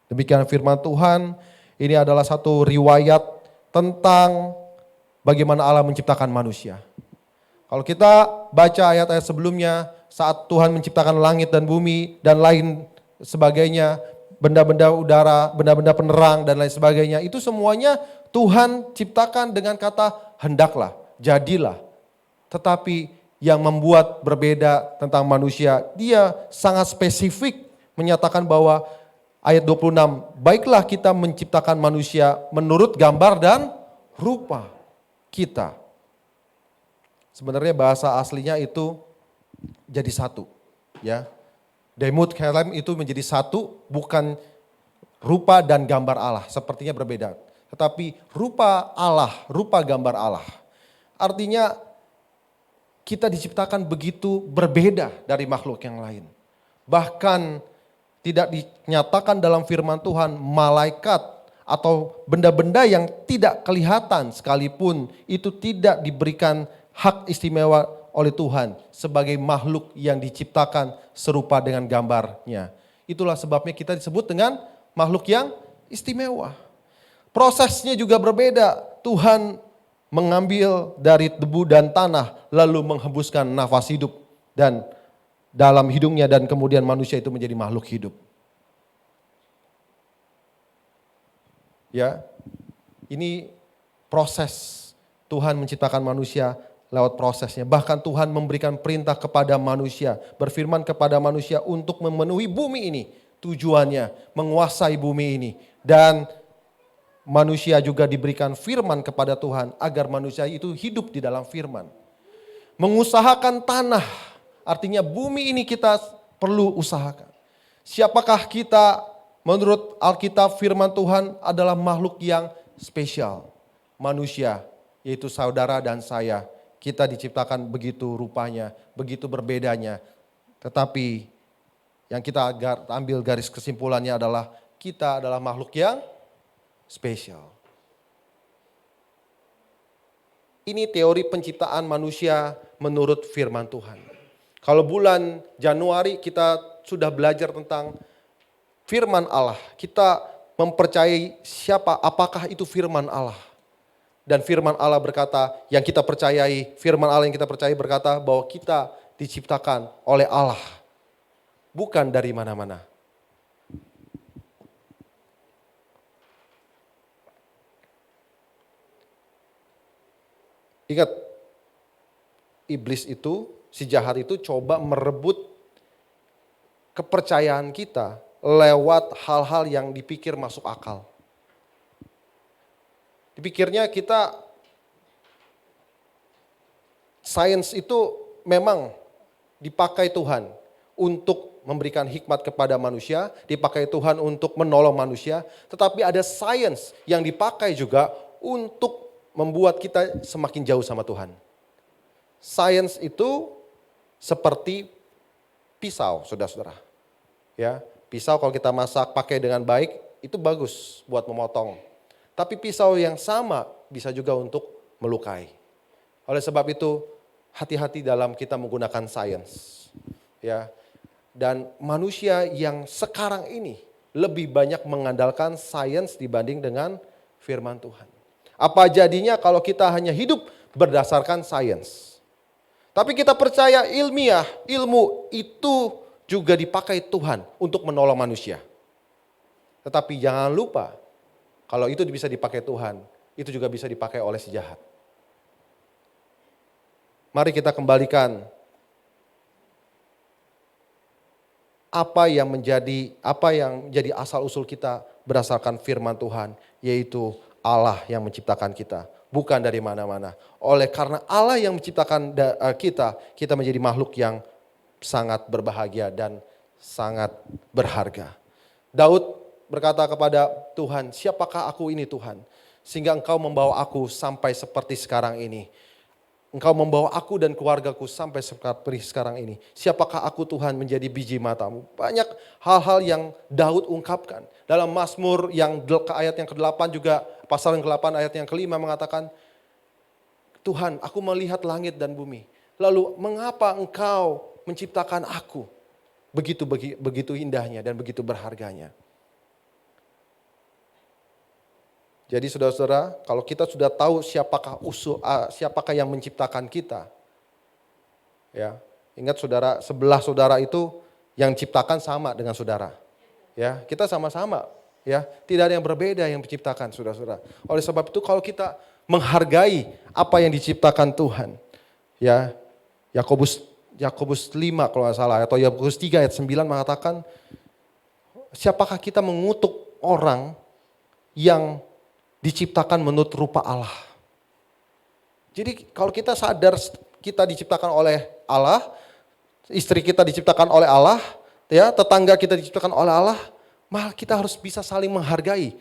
Demikian firman Tuhan. Ini adalah satu riwayat tentang bagaimana Allah menciptakan manusia. Kalau kita baca ayat-ayat sebelumnya, saat Tuhan menciptakan langit dan bumi dan lain sebagainya, benda-benda udara, benda-benda penerang dan lain sebagainya, itu semuanya Tuhan ciptakan dengan kata hendaklah, jadilah. Tetapi yang membuat berbeda tentang manusia, dia sangat spesifik menyatakan bahwa ayat 26, baiklah kita menciptakan manusia menurut gambar dan rupa kita. Sebenarnya bahasa aslinya itu jadi satu, ya. Demut kelem itu menjadi satu, bukan rupa dan gambar Allah, sepertinya berbeda. Tetapi rupa Allah, rupa gambar Allah. Artinya kita diciptakan begitu berbeda dari makhluk yang lain. Bahkan tidak dinyatakan dalam firman Tuhan, malaikat atau benda-benda yang tidak kelihatan sekalipun itu tidak diberikan hak istimewa oleh Tuhan sebagai makhluk yang diciptakan serupa dengan gambarnya. Itulah sebabnya kita disebut dengan makhluk yang istimewa. Prosesnya juga berbeda. Tuhan mengambil dari debu dan tanah lalu menghembuskan nafas hidup dan dalam hidungnya dan kemudian manusia itu menjadi makhluk hidup. Ya, ini proses Tuhan menciptakan manusia lewat prosesnya. Bahkan Tuhan memberikan perintah kepada manusia, berfirman kepada manusia untuk memenuhi bumi ini. Tujuannya menguasai bumi ini. Dan manusia juga diberikan firman kepada Tuhan agar manusia itu hidup di dalam firman. Mengusahakan tanah. Artinya bumi ini kita perlu usahakan. Siapakah kita? Menurut Alkitab firman Tuhan adalah makhluk yang spesial. Manusia, yaitu saudara dan saya. Kita diciptakan begitu rupanya, begitu berbedanya. Tetapi yang kita ambil garis kesimpulannya adalah kita adalah makhluk yang spesial. Ini teori penciptaan manusia menurut firman Tuhan. Kalau bulan Januari kita sudah belajar tentang firman Allah. Kita mempercayai siapa, apakah itu firman Allah. Dan firman Allah berkata, yang kita percayai, firman Allah yang kita percayai berkata bahwa kita diciptakan oleh Allah. Bukan dari mana-mana. Ingat, iblis itu, si jahat itu coba merebut kepercayaan kita lewat hal-hal yang dipikir masuk akal. Dipikirnya kita, sains itu memang dipakai Tuhan untuk memberikan hikmat kepada manusia, dipakai Tuhan untuk menolong manusia, tetapi ada sains yang dipakai juga untuk membuat kita semakin jauh sama Tuhan. Sains itu seperti pisau, saudara-saudara. Ya, pisau kalau kita masak pakai dengan baik, itu bagus buat memotong. Tapi pisau yang sama bisa juga untuk melukai. Oleh sebab itu, hati-hati dalam kita menggunakan sains. Ya. Dan manusia yang sekarang ini lebih banyak mengandalkan sains dibanding dengan firman Tuhan. Apa jadinya kalau kita hanya hidup berdasarkan sains? Tapi kita percaya ilmiah, ilmu itu juga dipakai Tuhan untuk menolong manusia. Tetapi jangan lupa, Kalau itu bisa dipakai Tuhan, itu juga bisa dipakai oleh si jahat. Mari kita kembalikan apa yang menjadi asal usul kita berdasarkan firman Tuhan, yaitu Allah yang menciptakan kita, bukan dari mana-mana. Oleh karena Allah yang menciptakan kita menjadi makhluk yang sangat berbahagia dan sangat berharga. Daud berkata kepada Tuhan, siapakah aku ini Tuhan? Sehingga engkau membawa aku sampai seperti sekarang ini. Engkau membawa aku dan keluargaku sampai seperti sekarang ini. Siapakah aku Tuhan menjadi biji matamu? Banyak hal-hal yang Daud ungkapkan. Dalam Mazmur ayat yang ke-8 juga, pasal yang ke-8 ayat yang ke-5 mengatakan, Tuhan, aku melihat langit dan bumi. Lalu mengapa engkau menciptakan aku? Begitu indahnya dan begitu berharganya. Jadi saudara-saudara, kalau kita sudah tahu siapakah yang menciptakan kita, ya ingat saudara, sebelah saudara itu yang ciptakan sama dengan saudara, ya kita sama-sama, ya tidak ada yang berbeda yang menciptakan saudara-saudara. Oleh sebab itu kalau kita menghargai apa yang diciptakan Tuhan, ya Yakobus 5 kalau nggak salah atau Yakobus 3 ayat 9 mengatakan, siapakah kita mengutuk orang yang diciptakan menurut rupa Allah. Jadi kalau kita sadar kita diciptakan oleh Allah, istri kita diciptakan oleh Allah, ya tetangga kita diciptakan oleh Allah, maka kita harus bisa saling menghargai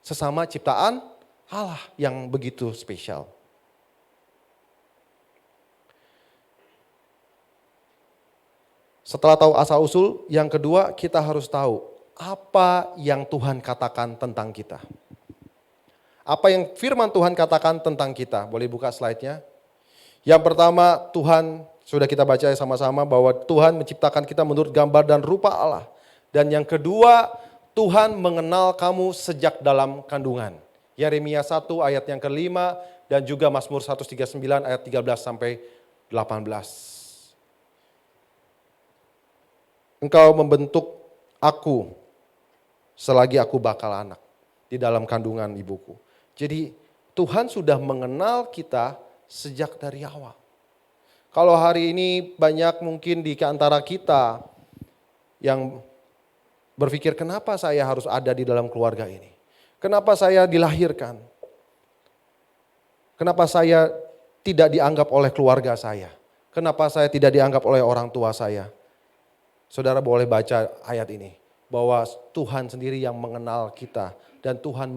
sesama ciptaan Allah yang begitu spesial. Setelah tahu asal usul, yang kedua kita harus tahu apa yang Tuhan katakan tentang kita. Apa yang firman Tuhan katakan tentang kita. Boleh buka slide-nya. Yang pertama, Tuhan, sudah kita baca sama-sama bahwa Tuhan menciptakan kita menurut gambar dan rupa Allah. Dan yang kedua, Tuhan mengenal kamu sejak dalam kandungan. Yeremia 1 ayat yang ke-5 dan juga Mazmur 139 ayat 13 sampai 18. Engkau membentuk aku selagi aku bakal anak di dalam kandungan ibuku. Jadi Tuhan sudah mengenal kita sejak dari awal. Kalau hari ini banyak mungkin di antara kita yang berpikir kenapa saya harus ada di dalam keluarga ini? Kenapa saya dilahirkan? Kenapa saya tidak dianggap oleh keluarga saya? Kenapa saya tidak dianggap oleh orang tua saya? Saudara boleh baca ayat ini. Bahwa Tuhan sendiri yang mengenal kita. Dan Tuhan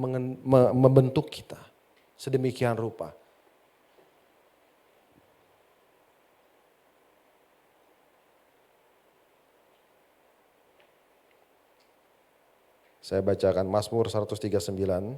membentuk kita sedemikian rupa. Saya bacakan Mazmur 139.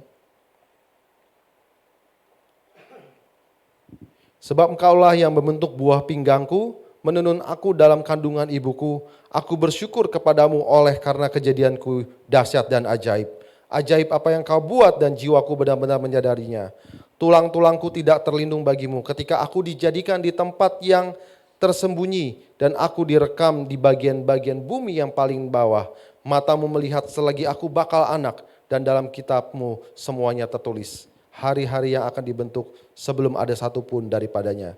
Sebab engkaulah yang membentuk buah pinggangku, menenun aku dalam kandungan ibuku. Aku bersyukur kepadamu oleh karena kejadianku dahsyat dan ajaib. Ajaib apa yang kau buat dan jiwaku benar-benar menyadarinya. Tulang-tulangku tidak terlindung bagimu ketika aku dijadikan di tempat yang tersembunyi dan aku direkam di bagian-bagian bumi yang paling bawah. Matamu melihat selagi aku bakal anak dan dalam kitabmu semuanya tertulis. Hari-hari yang akan dibentuk sebelum ada satupun daripadanya.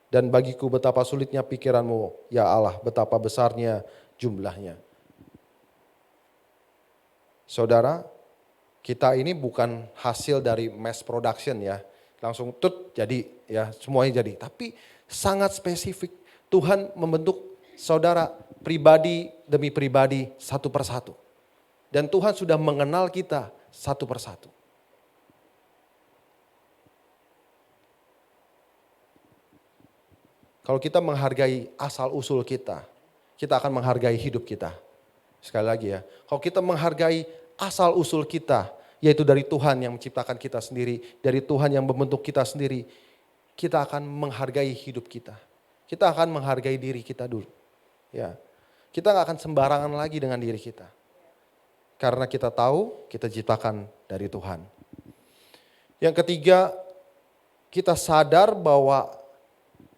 Dan bagiku betapa sulitnya pikiranmu, ya Allah, betapa besarnya jumlahnya. Saudara, kita ini bukan hasil dari mass production ya, langsung jadi ya semuanya jadi. Tapi sangat spesifik, Tuhan membentuk saudara pribadi demi pribadi satu persatu. Dan Tuhan sudah mengenal kita satu persatu. Kalau kita menghargai asal usul kita akan menghargai hidup kita. Sekali lagi ya, kalau kita menghargai asal usul kita, yaitu dari Tuhan yang menciptakan kita sendiri, dari Tuhan yang membentuk kita sendiri, kita akan menghargai hidup kita. Kita akan menghargai diri kita dulu. Ya, kita gak akan sembarangan lagi dengan diri kita. Karena kita tahu kita diciptakan dari Tuhan. Yang ketiga, kita sadar bahwa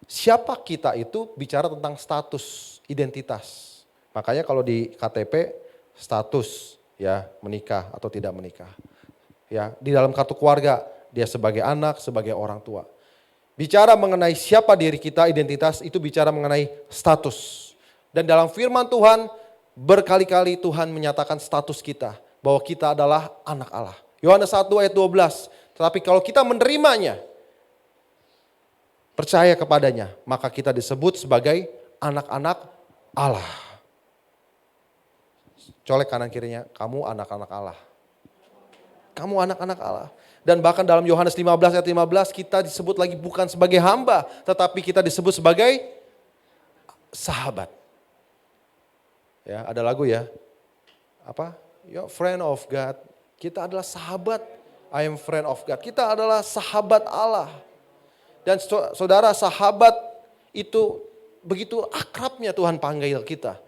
siapa kita itu bicara tentang status, identitas. Makanya kalau di KTP status ya menikah atau tidak menikah. Ya, di dalam kartu keluarga dia sebagai anak, sebagai orang tua. Bicara mengenai siapa diri kita, identitas itu bicara mengenai status. Dan dalam firman Tuhan berkali-kali Tuhan menyatakan status kita bahwa kita adalah anak Allah. Yohanes 1 ayat 12. Tetapi kalau kita menerimanya, percaya kepadanya, maka kita disebut sebagai anak-anak Allah. Colek kanan kirinya, kamu anak-anak Allah. Kamu anak-anak Allah. Dan bahkan dalam Yohanes 15 ayat 15 kita disebut lagi bukan sebagai hamba, tetapi kita disebut sebagai sahabat. Ya, ada lagu ya. Apa? You're friend of God. Kita adalah sahabat. I am friend of God. Kita adalah sahabat Allah. Dan saudara, sahabat itu begitu akrabnya Tuhan panggil kita.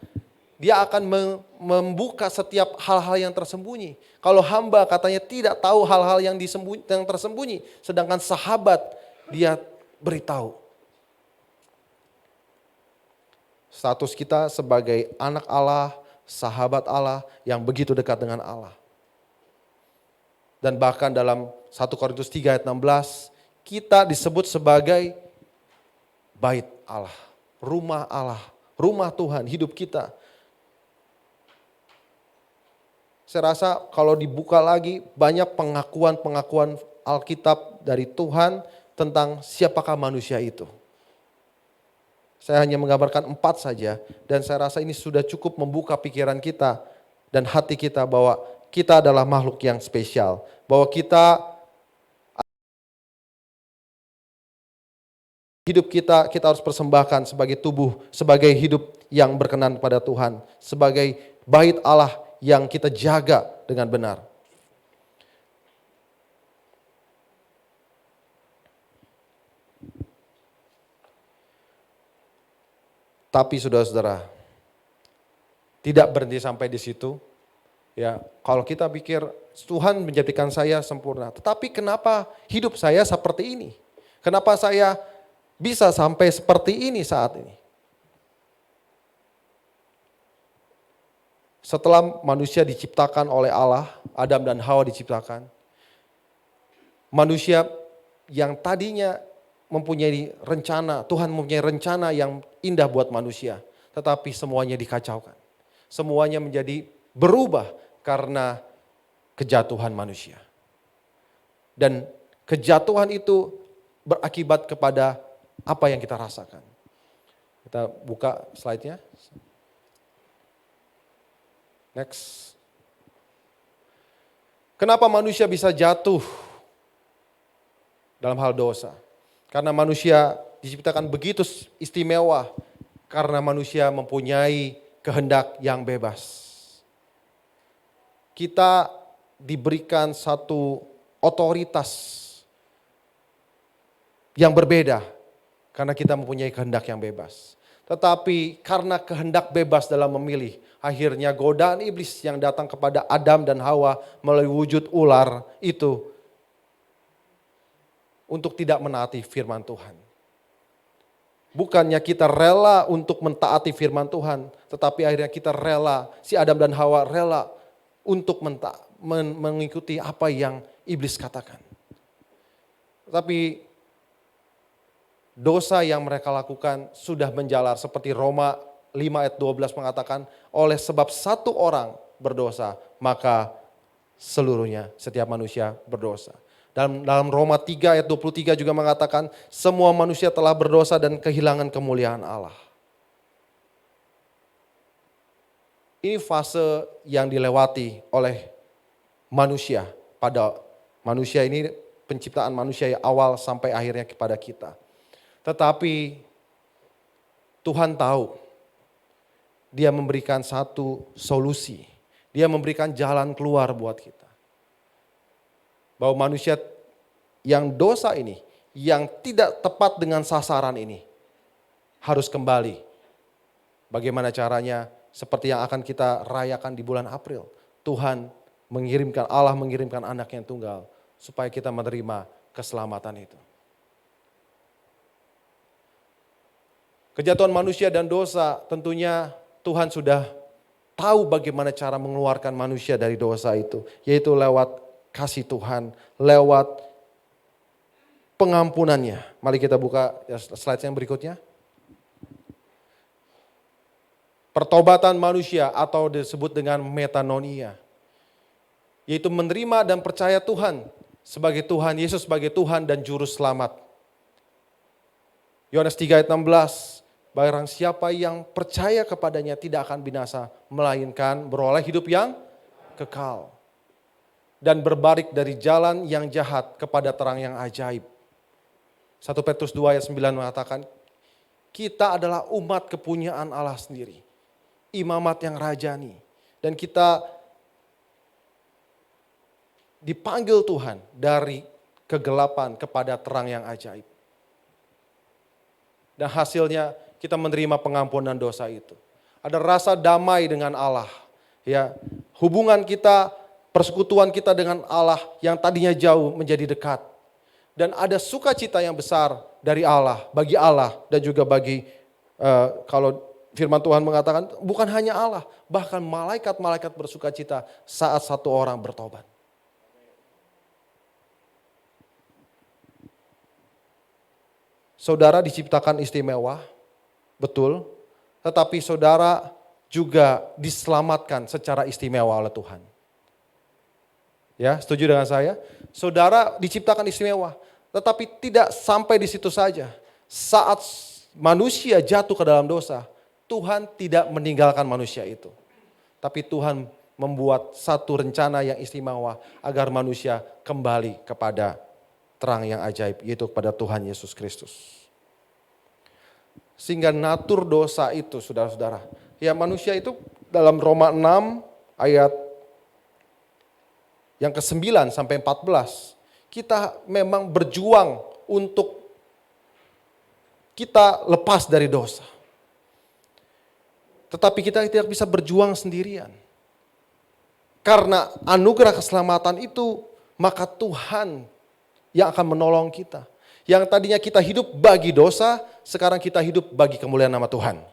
Dia akan membuka setiap hal-hal yang tersembunyi. Kalau hamba katanya tidak tahu hal-hal yang tersembunyi. Sedangkan sahabat dia beritahu. Status kita sebagai anak Allah, sahabat Allah yang begitu dekat dengan Allah. Dan bahkan dalam 1 Korintus 3 ayat 16, kita disebut sebagai bait Allah, rumah Tuhan, hidup kita. Saya rasa kalau dibuka lagi banyak pengakuan-pengakuan Alkitab dari Tuhan tentang siapakah manusia itu. Saya hanya menggambarkan 4 saja dan saya rasa ini sudah cukup membuka pikiran kita dan hati kita bahwa kita adalah makhluk yang spesial. Bahwa hidup kita harus persembahkan sebagai tubuh, sebagai hidup yang berkenan pada Tuhan. Sebagai bait Allah yang kita jaga dengan benar. Tapi saudara-saudara, tidak berhenti sampai di situ. Ya, kalau kita pikir Tuhan menjadikan saya sempurna, tetapi kenapa hidup saya seperti ini? Kenapa saya bisa sampai seperti ini saat ini? Setelah manusia diciptakan oleh Allah, Adam dan Hawa diciptakan, manusia yang tadinya mempunyai rencana, Tuhan mempunyai rencana yang indah buat manusia, tetapi semuanya dikacaukan. Semuanya menjadi berubah karena kejatuhan manusia. Dan kejatuhan itu berakibat kepada apa yang kita rasakan. Kita buka slide-nya. Next. Kenapa manusia bisa jatuh dalam hal dosa? Karena manusia diciptakan begitu istimewa, karena manusia mempunyai kehendak yang bebas. Kita diberikan satu otoritas yang berbeda, karena kita mempunyai kehendak yang bebas. Tetapi karena kehendak bebas dalam memilih, akhirnya godaan iblis yang datang kepada Adam dan Hawa melalui wujud ular itu untuk tidak menaati firman Tuhan. Bukannya kita rela untuk mentaati firman Tuhan, tetapi akhirnya kita rela, si Adam dan Hawa rela untuk mengikuti apa yang iblis katakan. Tapi dosa yang mereka lakukan sudah menjalar seperti Roma 5 ayat 12 mengatakan, oleh sebab satu orang berdosa, maka seluruhnya setiap manusia berdosa. Dalam Roma 3 ayat 23 juga mengatakan, semua manusia telah berdosa dan kehilangan kemuliaan Allah. Ini fase yang dilewati oleh manusia. Pada manusia ini, penciptaan manusia yang awal sampai akhirnya kepada kita. Tetapi Tuhan tahu, Dia memberikan satu solusi. Dia memberikan jalan keluar buat kita. Bahwa manusia yang dosa ini, yang tidak tepat dengan sasaran ini, harus kembali. Bagaimana caranya? Seperti yang akan kita rayakan di bulan April. Allah mengirimkan anak yang tunggal, supaya kita menerima keselamatan itu. Kejatuhan manusia dan dosa, tentunya Tuhan sudah tahu bagaimana cara mengeluarkan manusia dari dosa itu, yaitu lewat kasih Tuhan lewat pengampunannya. Mari kita buka slide yang berikutnya. Pertobatan manusia atau disebut dengan metanoia. Yaitu menerima dan percaya Tuhan sebagai Tuhan, Yesus sebagai Tuhan dan Juru Selamat. Yohanes 3 ayat 16, barang siapa yang percaya kepadanya tidak akan binasa, melainkan beroleh hidup yang kekal. Dan berbalik dari jalan yang jahat kepada terang yang ajaib. 1 Petrus 2 ayat 9 mengatakan, kita adalah umat kepunyaan Allah sendiri. Imamat yang rajani. Dan kita dipanggil Tuhan dari kegelapan kepada terang yang ajaib. Dan hasilnya kita menerima pengampunan dosa itu. Ada rasa damai dengan Allah. Ya, hubungan kita, persekutuan kita dengan Allah yang tadinya jauh menjadi dekat. Dan ada sukacita yang besar dari Allah, bagi Allah dan juga bagi kalau firman Tuhan mengatakan bukan hanya Allah, bahkan malaikat-malaikat bersukacita saat satu orang bertobat. Saudara diciptakan istimewa, betul, tetapi saudara juga diselamatkan secara istimewa oleh Tuhan. Ya, setuju dengan saya? Saudara diciptakan istimewa, tetapi tidak sampai di situ saja. Saat manusia jatuh ke dalam dosa, Tuhan tidak meninggalkan manusia itu. Tapi Tuhan membuat satu rencana yang istimewa agar manusia kembali kepada terang yang ajaib, yaitu kepada Tuhan Yesus Kristus. Sehingga natur dosa itu, saudara-saudara, ya manusia itu dalam Roma 6 ayat yang ke-9 sampai 14, kita memang berjuang untuk kita lepas dari dosa. Tetapi kita tidak bisa berjuang sendirian. Karena anugerah keselamatan itu, maka Tuhan yang akan menolong kita. Yang tadinya kita hidup bagi dosa, sekarang kita hidup bagi kemuliaan nama Tuhan.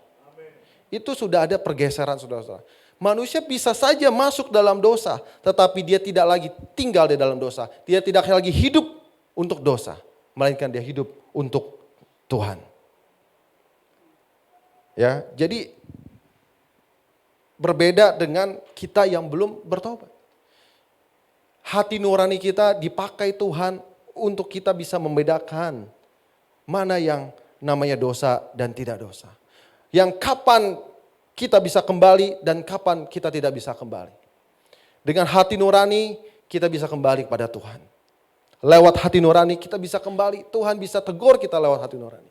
Itu sudah ada pergeseran, saudara-saudara. Manusia bisa saja masuk dalam dosa, tetapi dia tidak lagi tinggal di dalam dosa. Dia tidak lagi hidup untuk dosa, melainkan dia hidup untuk Tuhan. Ya, jadi berbeda dengan kita yang belum bertobat. Hati nurani kita dipakai Tuhan untuk kita bisa membedakan mana yang namanya dosa dan tidak dosa. Yang kapan kita bisa kembali dan kapan kita tidak bisa kembali. Dengan hati nurani kita bisa kembali kepada Tuhan. Lewat hati nurani kita bisa kembali, Tuhan bisa tegur kita lewat hati nurani.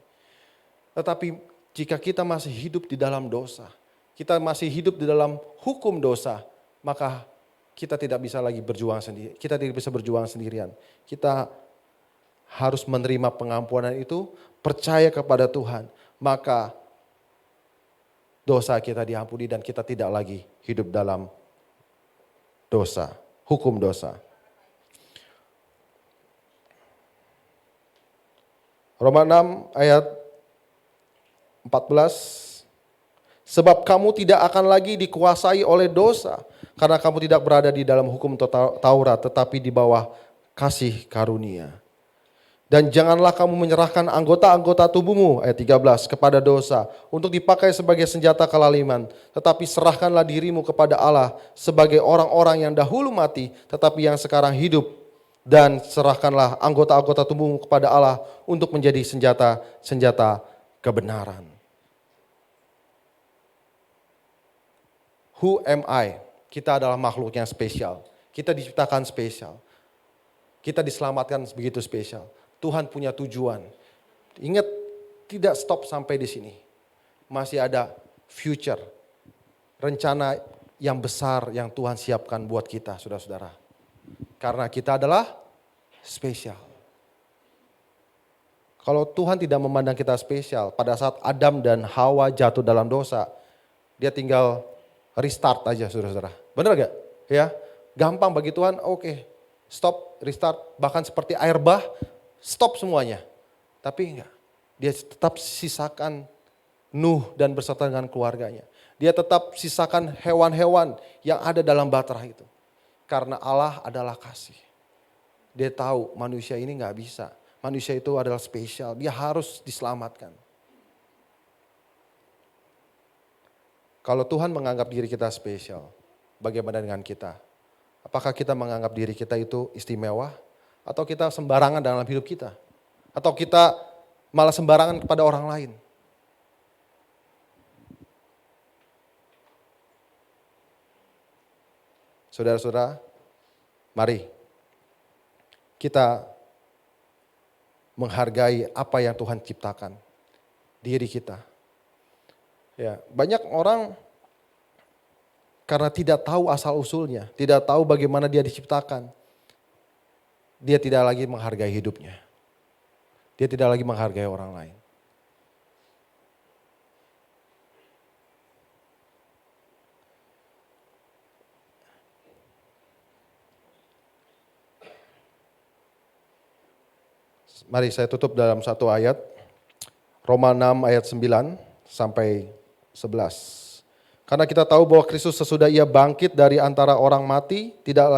Tetapi jika kita masih hidup di dalam dosa, kita masih hidup di dalam hukum dosa, maka kita tidak bisa lagi berjuang sendiri. Kita tidak bisa berjuang sendirian. Kita harus menerima pengampunan itu, percaya kepada Tuhan, maka dosa kita diampuni dan kita tidak lagi hidup dalam dosa, hukum dosa. Roma 6 ayat 14. Sebab kamu tidak akan lagi dikuasai oleh dosa, karena kamu tidak berada di dalam hukum Taurat, tetapi di bawah kasih karunia. Dan janganlah kamu menyerahkan anggota-anggota tubuhmu, ayat 13, kepada dosa, untuk dipakai sebagai senjata kelaliman. Tetapi serahkanlah dirimu kepada Allah sebagai orang-orang yang dahulu mati, tetapi yang sekarang hidup. Dan serahkanlah anggota-anggota tubuhmu kepada Allah untuk menjadi senjata kebenaran. Who am I? Kita adalah makhluk yang spesial. Kita diciptakan spesial. Kita diselamatkan begitu spesial. Tuhan punya tujuan. Ingat, tidak stop sampai di sini. Masih ada future. Rencana yang besar yang Tuhan siapkan buat kita, saudara-saudara. Karena kita adalah spesial. Kalau Tuhan tidak memandang kita spesial, pada saat Adam dan Hawa jatuh dalam dosa, dia tinggal restart aja, saudara-saudara. Benar gak? Ya, gampang bagi Tuhan, oke, stop, restart. Bahkan seperti air bah, stop semuanya. Tapi enggak, dia tetap sisakan Nuh dan beserta dengan keluarganya. Dia tetap sisakan hewan-hewan yang ada dalam bahtera itu. Karena Allah adalah kasih. Dia tahu manusia ini gak bisa. Manusia itu adalah spesial, dia harus diselamatkan. Kalau Tuhan menganggap diri kita spesial, bagaimana dengan kita? Apakah kita menganggap diri kita itu istimewa? Atau kita sembarangan dalam hidup kita? Atau kita malah sembarangan kepada orang lain? Saudara-saudara, mari kita menghargai apa yang Tuhan ciptakan, diri kita. Ya, banyak orang karena tidak tahu asal-usulnya, tidak tahu bagaimana dia diciptakan, dia tidak lagi menghargai hidupnya. Dia tidak lagi menghargai orang lain. Mari saya tutup dalam satu ayat, Roma 6 ayat 9 sampai 11. Karena kita tahu bahwa Kristus sesudah ia bangkit dari antara orang mati, tidak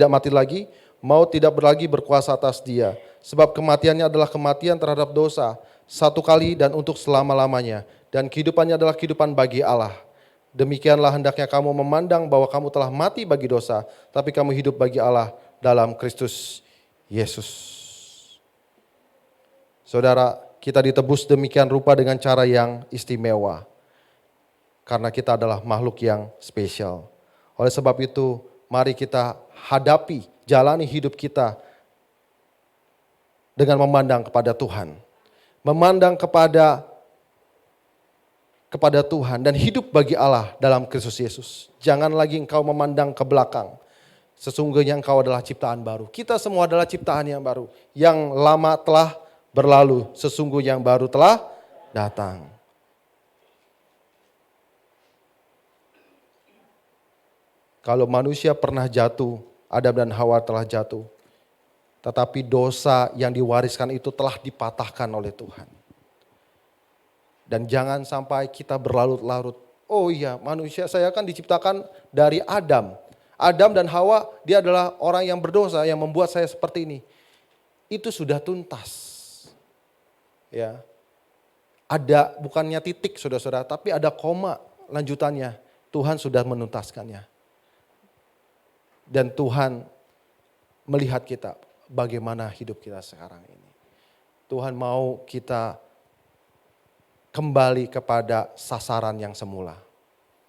mati lagi, maut tidak lagi berkuasa atas dia. Sebab kematiannya adalah kematian terhadap dosa, satu kali dan untuk selama-lamanya. Dan kehidupannya adalah kehidupan bagi Allah. Demikianlah hendaknya kamu memandang bahwa kamu telah mati bagi dosa, tapi kamu hidup bagi Allah dalam Kristus Yesus. Saudara, kita ditebus demikian rupa dengan cara yang istimewa. Karena kita adalah makhluk yang spesial. Oleh sebab itu, mari kita hadapi, jalani hidup kita dengan memandang kepada Tuhan. Memandang kepada Tuhan dan hidup bagi Allah dalam Kristus Yesus. Jangan lagi engkau memandang ke belakang. Sesungguhnya engkau adalah ciptaan baru. Kita semua adalah ciptaan yang baru. Yang lama telah berlalu, sesungguhnya yang baru telah datang. Kalau manusia pernah jatuh, Adam dan Hawa telah jatuh. Tetapi dosa yang diwariskan itu telah dipatahkan oleh Tuhan. Dan jangan sampai kita berlarut-larut. Oh iya, manusia saya kan diciptakan dari Adam. Adam dan Hawa, dia adalah orang yang berdosa yang membuat saya seperti ini. Itu sudah tuntas. Ya, ada bukannya titik saudara-saudara, tapi ada koma lanjutannya. Tuhan sudah menuntaskannya. Dan Tuhan melihat kita bagaimana hidup kita sekarang ini. Tuhan mau kita kembali kepada sasaran yang semula.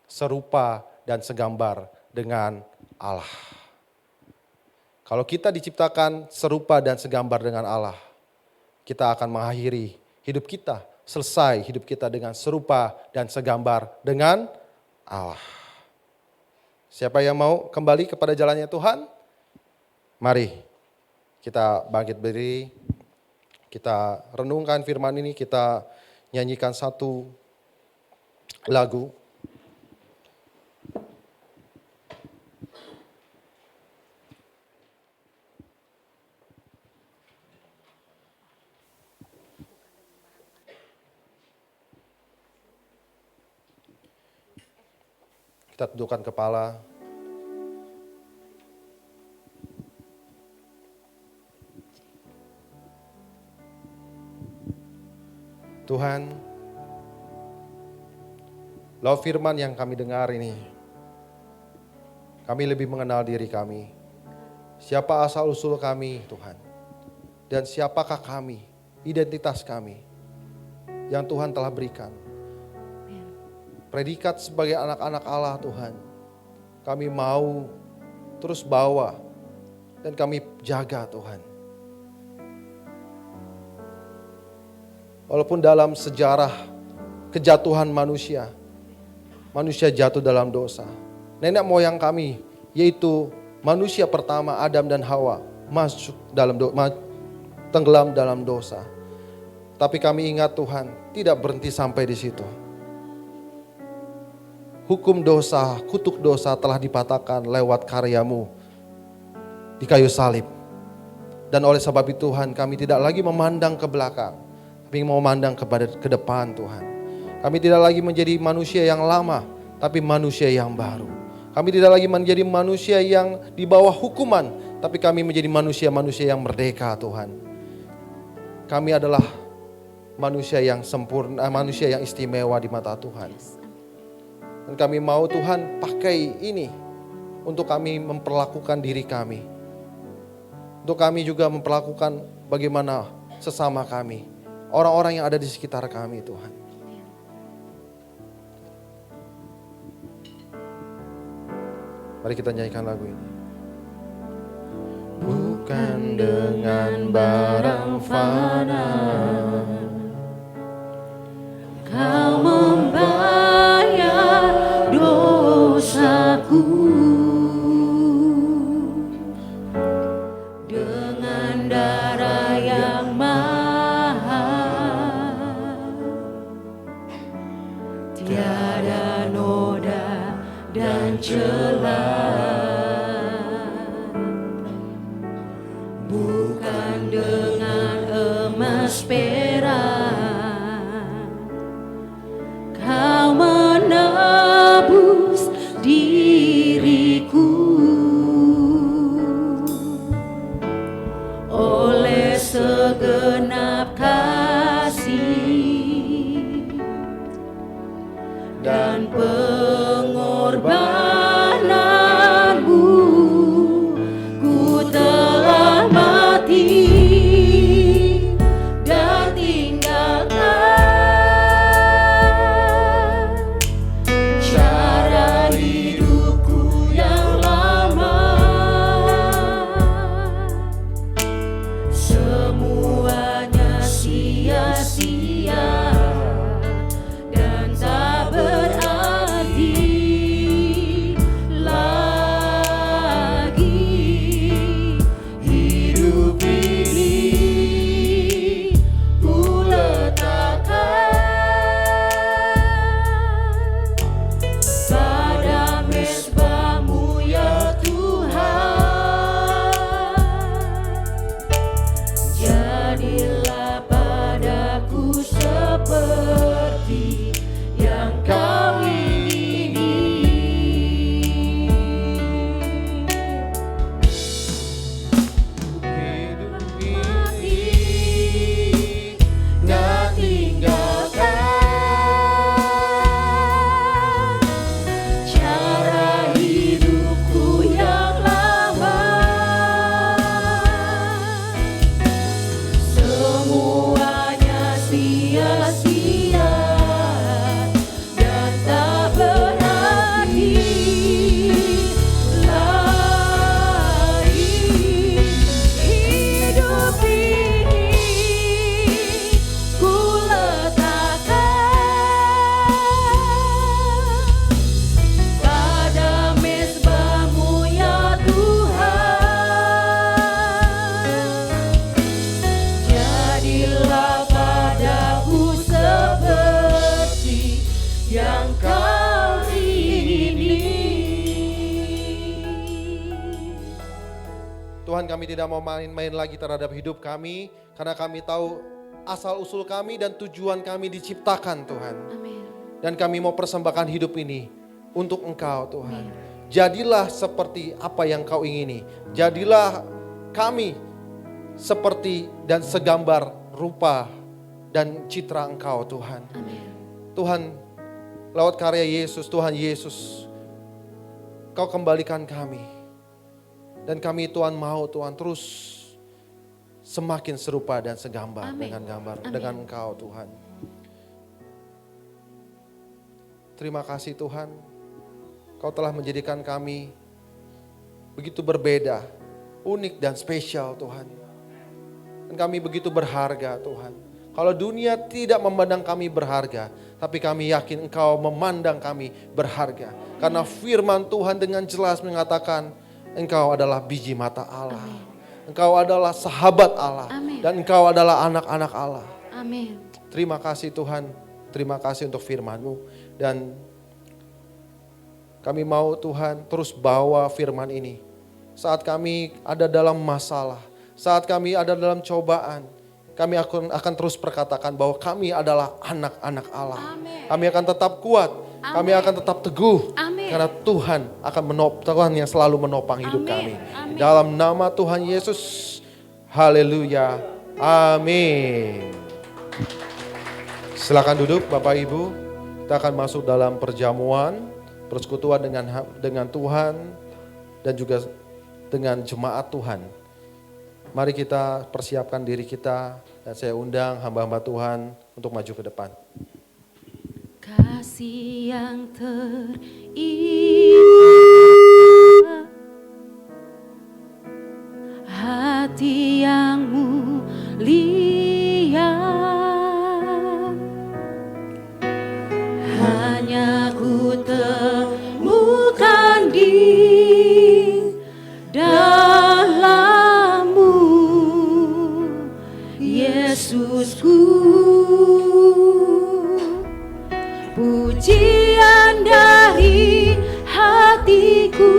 Serupa dan segambar dengan Allah. Kalau kita diciptakan serupa dan segambar dengan Allah, kita akan mengakhiri hidup kita, selesai hidup kita dengan serupa dan segambar dengan Allah. Siapa yang mau kembali kepada jalannya Tuhan? Mari kita bangkit berdiri, kita renungkan firman ini, kita nyanyikan satu lagu. Kita tundukkan kepala. Tuhan, lewat firman yang kami dengar ini, kami lebih mengenal diri kami. Siapa asal usul kami, Tuhan. Dan siapakah kami, identitas kami yang Tuhan telah berikan. Predikat sebagai anak-anak Allah Tuhan, kami mau terus bawa dan kami jaga Tuhan. Walaupun dalam sejarah kejatuhan manusia, manusia jatuh dalam dosa. Nenek moyang kami, yaitu manusia pertama Adam dan Hawa, masuk dalam tenggelam dalam dosa. Tapi kami ingat Tuhan, tidak berhenti sampai di situ. Hukum dosa, kutuk dosa telah dipatahkan lewat karyamu di kayu salib. Dan oleh sebab itu Tuhan, kami tidak lagi memandang ke belakang, tapi memandang ke depan Tuhan. Kami tidak lagi menjadi manusia yang lama, tapi manusia yang baru. Kami tidak lagi menjadi manusia yang di bawah hukuman, Tapi kami menjadi manusia-manusia yang merdeka Tuhan. Kami adalah manusia yang sempurna, manusia yang istimewa di mata Tuhan. Dan kami mau Tuhan pakai ini untuk kami memperlakukan diri kami. Untuk kami juga memperlakukan bagaimana sesama kami. Orang-orang yang ada di sekitar kami Tuhan. Mari kita nyanyikan lagu ini. Bukan dengan barang fana Kau membayar dosaku dengan darah yang mahal, tiada noda dan celah. Bukan dengan emas perak Kau menebus diriku oleh segenap kasih dan pengorbananmu. Ku telah mati dan tinggalkan cara hidupku yang lama. Semuanya sia-sia dan tak berarti lagi. Hidup ini ku letakkan pada mezbah-Mu ya Tuhan. Jadilah padaku seperti yang Kau ingini. hidup ini dan Tinggalkan cara hidupku yang lama. Semuanya sia-sia dan tak berarti lagi. Hidup ini ku letakkan pada mezbah-Mu ya Tuhan. Jadilah padaku seperti yang Kau ingini. Tuhan, kami tidak mau main-main lagi terhadap hidup kami, karena kami tahu asal usul kami dan tujuan kami diciptakan Tuhan. Amin. Dan kami mau persembahkan hidup ini untuk Engkau Tuhan. Jadilah seperti apa yang Kau ingini. Jadilah kami seperti dan segambar rupa dan citra Engkau Tuhan. Amin. Tuhan, lewat karya Yesus, Tuhan Yesus, Kau kembalikan kami. Dan kami Tuhan mau Tuhan terus semakin serupa dan segambar Amin. dengan Engkau Tuhan. Terima kasih Tuhan, Kau telah menjadikan kami begitu berbeda, unik dan spesial Tuhan. Dan kami begitu berharga Tuhan. Kalau dunia tidak memandang kami berharga, tapi kami yakin Engkau memandang kami berharga. Karena firman Tuhan dengan jelas mengatakan, Engkau adalah biji mata Allah. Engkau adalah sahabat Allah. Amin. Dan Engkau adalah anak-anak Allah. Amin. Terima kasih Tuhan. Terima kasih untuk firman-Mu. Dan kami mau Tuhan terus bawa firman ini. Saat kami ada dalam masalah, saat kami ada dalam cobaan, kami akan terus perkatakan bahwa kami adalah anak-anak Allah. Amin. Kami akan tetap kuat, kami akan tetap teguh. Amin. Karena Tuhan akan Tuhan yang selalu menopang hidup kami. Dalam nama Tuhan Yesus. Haleluya. Amin. Silakan duduk Bapak Ibu. Kita akan masuk dalam perjamuan, persekutuan dengan Tuhan dan juga dengan jemaat Tuhan. Mari kita persiapkan diri kita dan saya undang hamba-hamba Tuhan untuk maju ke depan. Kasih yang terindah, hati yang mulia, hanya ku temukan di dalam-Mu, Yesusku. Pujian dari hatiku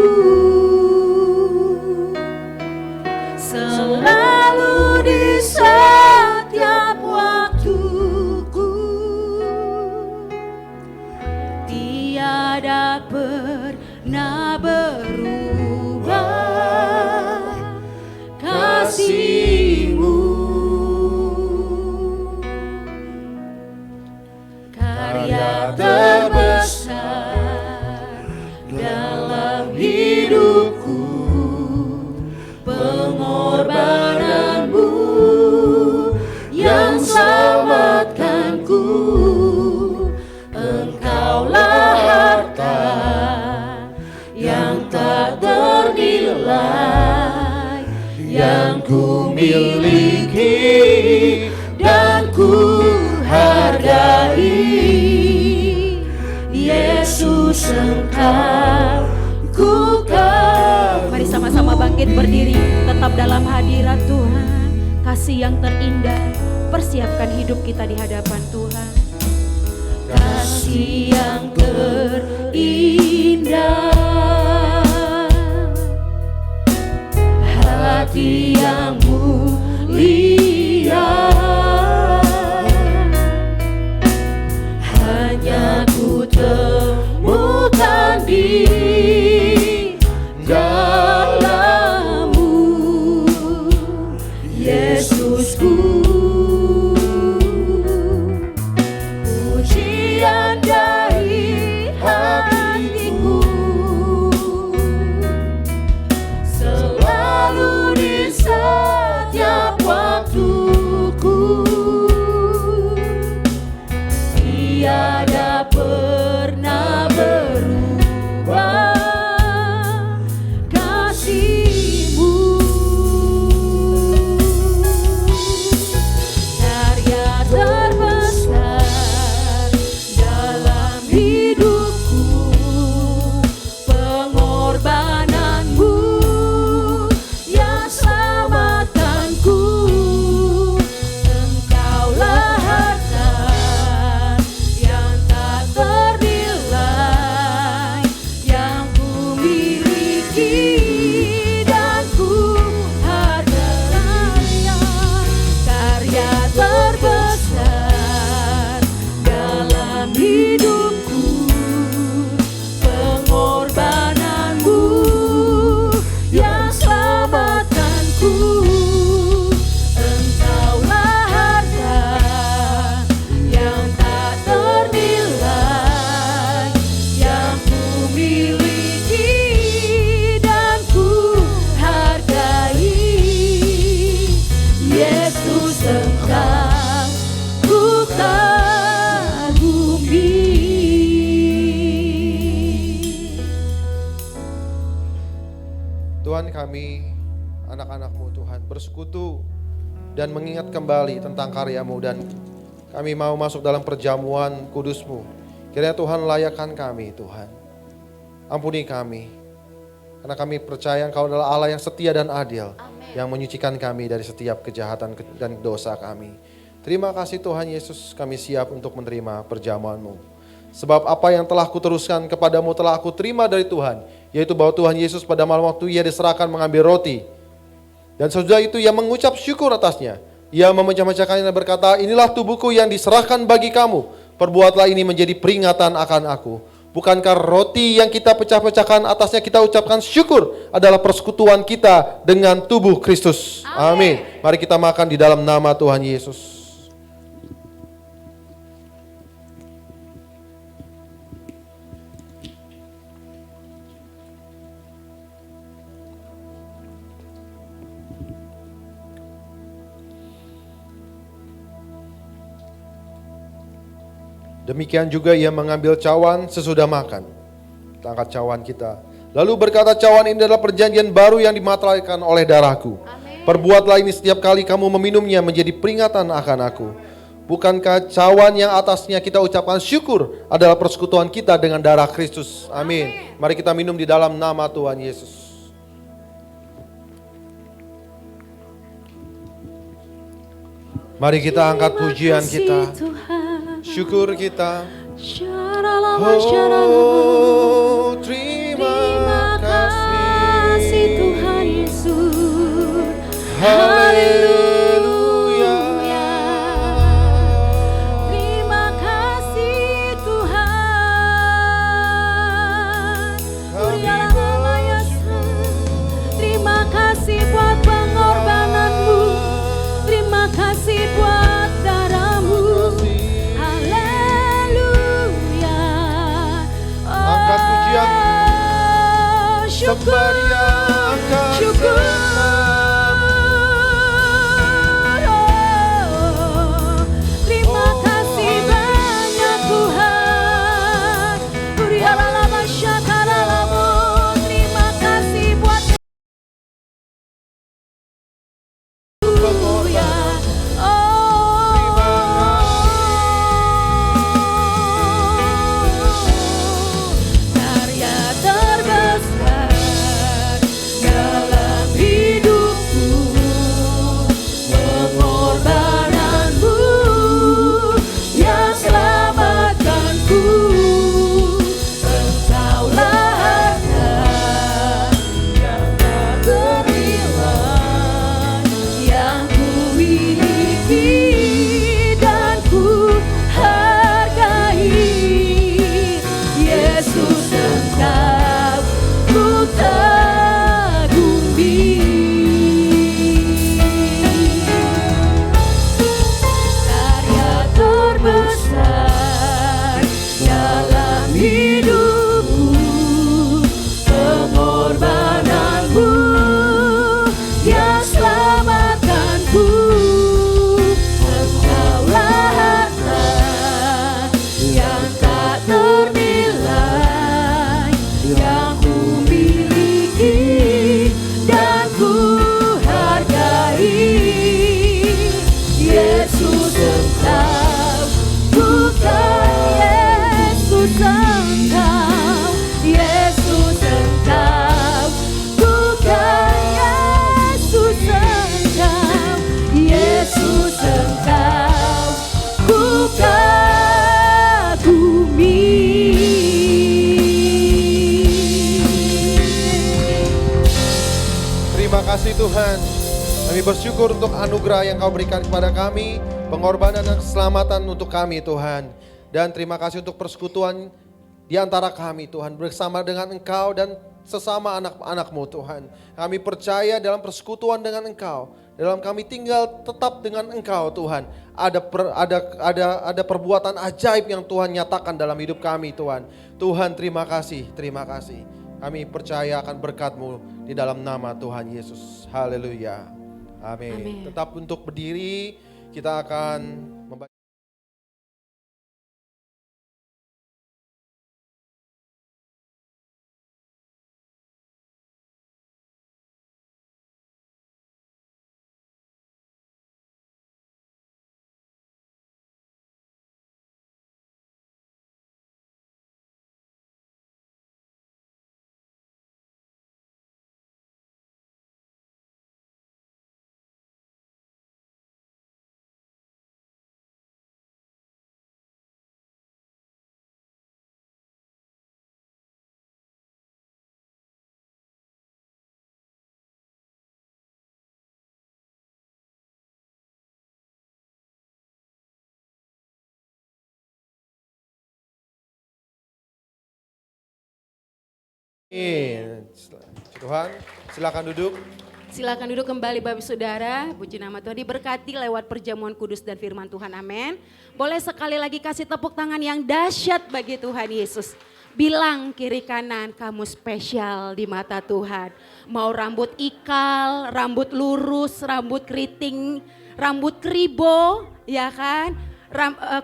selalu di setiap waktuku, tiada pernah berubah kasih-Mu. Karya terbesar dalam hidupku, pengorbanan-Mu yang selamatkanku. Engkaulah harta yang tak ternilai, yang ku miliki dan ku hargai. Yesus, Engkau ku kagumi. Mari sama-sama bangkit berdiri, tetap dalam hadirat Tuhan. Kasih yang terindah, persiapkan hidup kita di hadapan Tuhan. Kasih yang terindah, hati yang mulia, hanya ku temukan di dalam-Mu, Yesusku. Pujian dari hatiku selalu di setiap waktuku, tiada pernah berubah kasih-Mu. Karya terbesar dalam hidupku, pengorbanan-Mu yang selamatkanku. Engkaulah harta yang tak ternilai, yang ku miliki dan ku hargai. Karya terbesar dalam hidupku, pengorbanan-Mu yang selamatkanku. Engkaulah harta yang tak ternilai, yang ku miliki dan ku hargai. Yesus, Engkau ku kagumi. Tuhan, kami anak-anak-Mu Tuhan bersekutu dan mengingat kembali tentang karya-Mu, dan kami mau masuk dalam perjamuan kudus-Mu. Kiranya Tuhan layakkan kami Tuhan. Ampuni kami, karena kami percaya Engkau adalah Allah yang setia dan adil, yang menyucikan kami dari setiap kejahatan dan dosa kami. Terima kasih Tuhan Yesus, kami siap untuk menerima perjamuan-Mu. Sebab apa yang telah kuteruskan kepadamu telah aku terima dari Tuhan, yaitu bahwa Tuhan Yesus pada malam waktu Ia diserahkan mengambil roti, dan sesudah itu Ia mengucap syukur atasnya. Ia memecah-mecahkannya dan berkata, inilah tubuhku yang diserahkan bagi kamu. Perbuatlah ini menjadi peringatan akan aku. Bukankah roti yang kita pecah-pecahkan atasnya kita ucapkan syukur adalah persekutuan kita dengan tubuh Kristus. Amin. Mari kita makan di dalam nama Tuhan Yesus. Demikian juga ia mengambil cawan sesudah makan. Kita angkat cawan kita. Lalu berkata, cawan ini adalah perjanjian baru yang dimateraikan oleh darahku. Perbuatlah ini setiap kali kamu meminumnya menjadi peringatan akan aku. Bukankah cawan yang atasnya kita ucapkan syukur adalah persekutuan kita dengan darah Kristus. Amin. Mari kita minum di dalam nama Tuhan Yesus. Mari kita angkat pujian kita. Syukur kita. Oh, terima kasih Tuhan Yesus. Haleluya. Terima kasih Tuhan. Terima kasih buat pengorbananmu. Terima kasih buat darahmu. Haleluya. Angkat pujian. Syukur. Syukur. Terima kasih banyak Tuhan. Terima kasih buat karya terbesar dalam hidupku, pengorbananmu yang selamatkanku. Engkaulah harta yang tak ternilai yang ku miliki dan ku hargai. Yesus, Engkau ku kagumi. Karya terbesar dalam hidupku, pengorbananmu yang selamatkanku. Engkaulah harta yang tak ternilai yang ku miliki dan ku hargai. Yesus, Engkau bukan Yesus, Engkau Yesus, Engkau bukan Yesus, Engkau Yesus, Engkau ku kagumi. Terima kasih Tuhan. Kami bersyukur untuk anugerah yang Kau berikan kepada kami, pengorbanan dan keselamatan untuk kami Tuhan. Dan terima kasih untuk persekutuan di antara kami Tuhan, bersama dengan Engkau dan sesama anak-anak-Mu Tuhan. Kami percaya dalam persekutuan dengan Engkau, dalam kami tinggal tetap dengan Engkau Tuhan. Ada perbuatan ajaib yang Tuhan nyatakan dalam hidup kami Tuhan. Tuhan terima kasih, terima kasih. Kami percaya akan berkat-Mu di dalam nama Tuhan Yesus. Haleluya. Amin. Tetap untuk berdiri, kita akan membaca. Tuhan, silakan duduk. Silakan duduk kembali Bapak Saudara. Puji nama Tuhan, diberkati lewat perjamuan kudus dan firman Tuhan. Amin. Boleh sekali lagi kasih tepuk tangan yang dahsyat bagi Tuhan Yesus. Bilang kiri kanan, kamu spesial di mata Tuhan. Mau rambut ikal, rambut lurus, rambut keriting, rambut kribo, ya kan?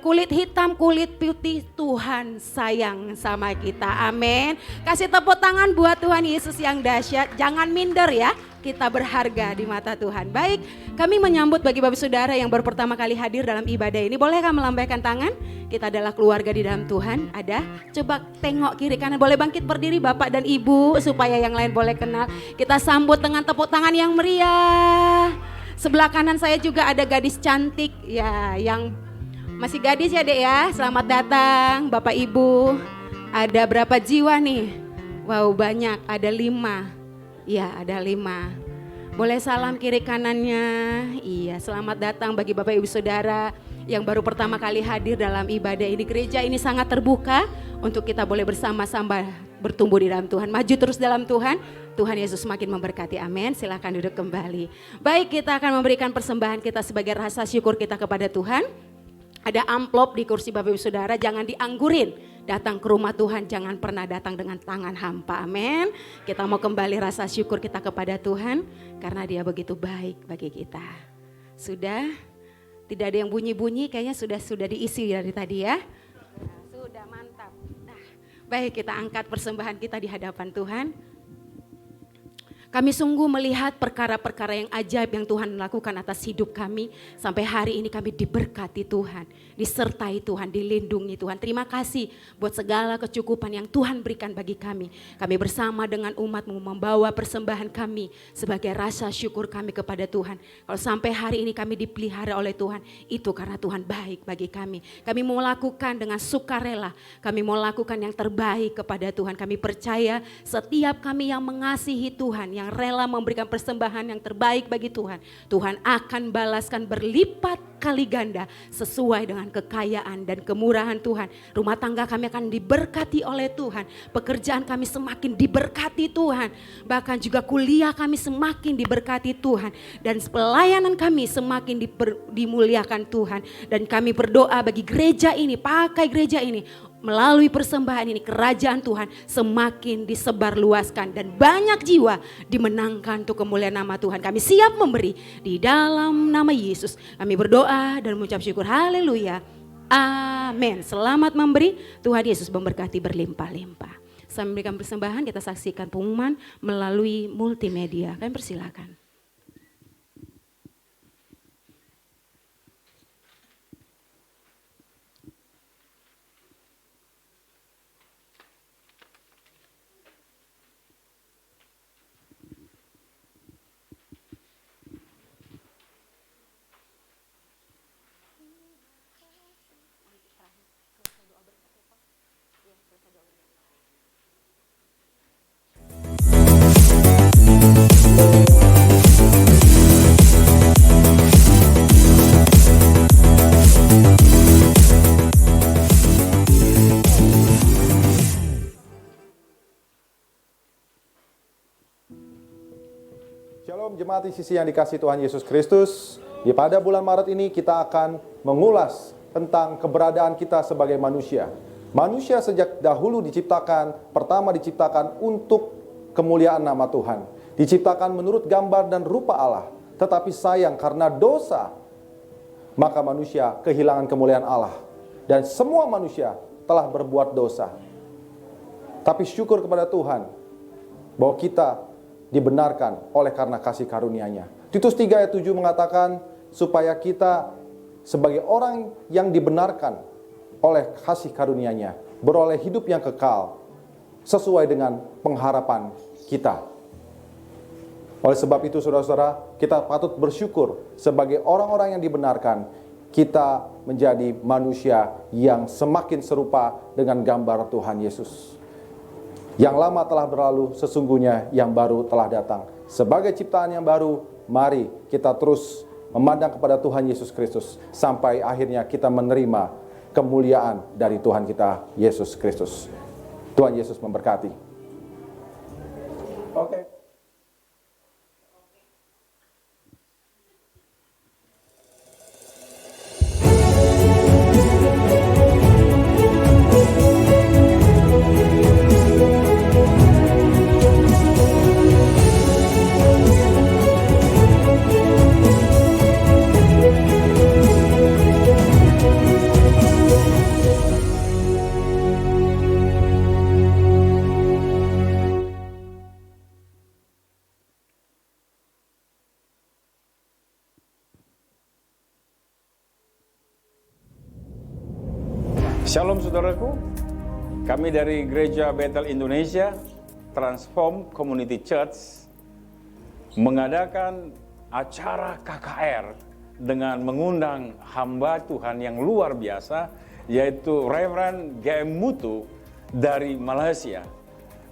Kulit hitam, kulit putih, Tuhan sayang sama kita. Amin. Kasih tepuk tangan buat Tuhan Yesus yang dahsyat. Jangan minder ya. Kita berharga di mata Tuhan. Baik, kami menyambut bagi Bapak Saudara yang baru pertama kali hadir dalam ibadah ini. Bolehkah melambaikan tangan? Kita adalah keluarga di dalam Tuhan. Ada? Coba tengok kiri kanan. Boleh bangkit berdiri Bapak dan Ibu supaya yang lain boleh kenal. Kita sambut dengan tepuk tangan yang meriah. Sebelah kanan saya juga ada gadis cantik ya, yang masih gadis ya Dek ya. Selamat datang Bapak Ibu. Ada berapa jiwa nih? Wow, banyak, ada 5. Ya, ada 5. Boleh salam kiri kanannya. Iya, selamat datang bagi Bapak Ibu Saudara yang baru pertama kali hadir dalam ibadah ini. Gereja ini sangat terbuka untuk kita boleh bersama-sama bertumbuh di dalam Tuhan. Maju terus dalam Tuhan. Tuhan Yesus semakin memberkati. Amin. Silakan duduk kembali. Baik, kita akan memberikan persembahan kita sebagai rasa syukur kita kepada Tuhan. Ada amplop di kursi Bapak Ibu Saudara, jangan dianggurin. Datang ke rumah Tuhan, jangan pernah datang dengan tangan hampa. Amin. Kita mau kembali rasa syukur kita kepada Tuhan karena Dia begitu baik bagi kita. Sudah? Tidak ada yang bunyi-bunyi, kayaknya sudah diisi dari tadi ya. Sudah mantap. Nah, baik, kita angkat persembahan kita di hadapan Tuhan. Kami sungguh melihat perkara-perkara yang ajaib yang Tuhan lakukan atas hidup kami. Sampai hari ini kami diberkati Tuhan, disertai Tuhan, dilindungi Tuhan. Terima kasih buat segala kecukupan yang Tuhan berikan bagi kami. Kami bersama dengan umat-Mu membawa persembahan kami sebagai rasa syukur kami kepada Tuhan. Kalau sampai hari ini kami dipelihara oleh Tuhan, itu karena Tuhan baik bagi kami. Kami mau lakukan dengan sukarela, kami mau lakukan yang terbaik kepada Tuhan. Kami percaya setiap kami yang mengasihi Tuhan, yang rela memberikan persembahan yang terbaik bagi Tuhan, Tuhan akan balaskan berlipat kali ganda sesuai dengan kekayaan dan kemurahan Tuhan. Rumah tangga kami akan diberkati oleh Tuhan, pekerjaan kami semakin diberkati Tuhan, bahkan juga kuliah kami semakin diberkati Tuhan, dan pelayanan kami semakin dimuliakan Tuhan. Dan kami berdoa bagi gereja ini, pakai gereja ini, melalui persembahan ini kerajaan Tuhan semakin disebarluaskan dan banyak jiwa dimenangkan untuk kemuliaan nama Tuhan. Kami siap memberi di dalam nama Yesus. Kami berdoa dan mengucap syukur. Haleluya. Amin. Selamat memberi. Tuhan Yesus memberkati berlimpah-limpah. Sambil memberikan persembahan, kita saksikan pengumuman melalui multimedia. Kami persilakan. Shalom jemaat sisi yang dikasihi Tuhan Yesus Kristus. Pada bulan Maret ini kita akan mengulas tentang keberadaan kita sebagai manusia. Manusia sejak dahulu pertama diciptakan untuk kemuliaan nama Tuhan. Diciptakan menurut gambar dan rupa Allah. Tetapi sayang karena dosa, maka manusia kehilangan kemuliaan Allah. Dan semua manusia telah berbuat dosa. Tapi syukur kepada Tuhan bahwa kita dibenarkan oleh karena kasih karunia-Nya. Titus 3 ayat 7 mengatakan supaya kita sebagai orang yang dibenarkan oleh kasih karunia-Nya beroleh hidup yang kekal sesuai dengan pengharapan kita. Oleh sebab itu saudara-saudara, kita patut bersyukur sebagai orang-orang yang dibenarkan. Kita menjadi manusia yang semakin serupa dengan gambar Tuhan Yesus. Yang lama telah berlalu, sesungguhnya yang baru telah datang. Sebagai ciptaan yang baru, mari kita terus memandang kepada Tuhan Yesus Kristus sampai akhirnya kita menerima kemuliaan dari Tuhan kita Yesus Kristus. Tuhan Yesus memberkati. Shalom saudaraku, kami dari Gereja Bethel Indonesia, Transform Community Church, mengadakan acara KKR dengan mengundang hamba Tuhan yang luar biasa, yaitu Reverend GM Mutu dari Malaysia.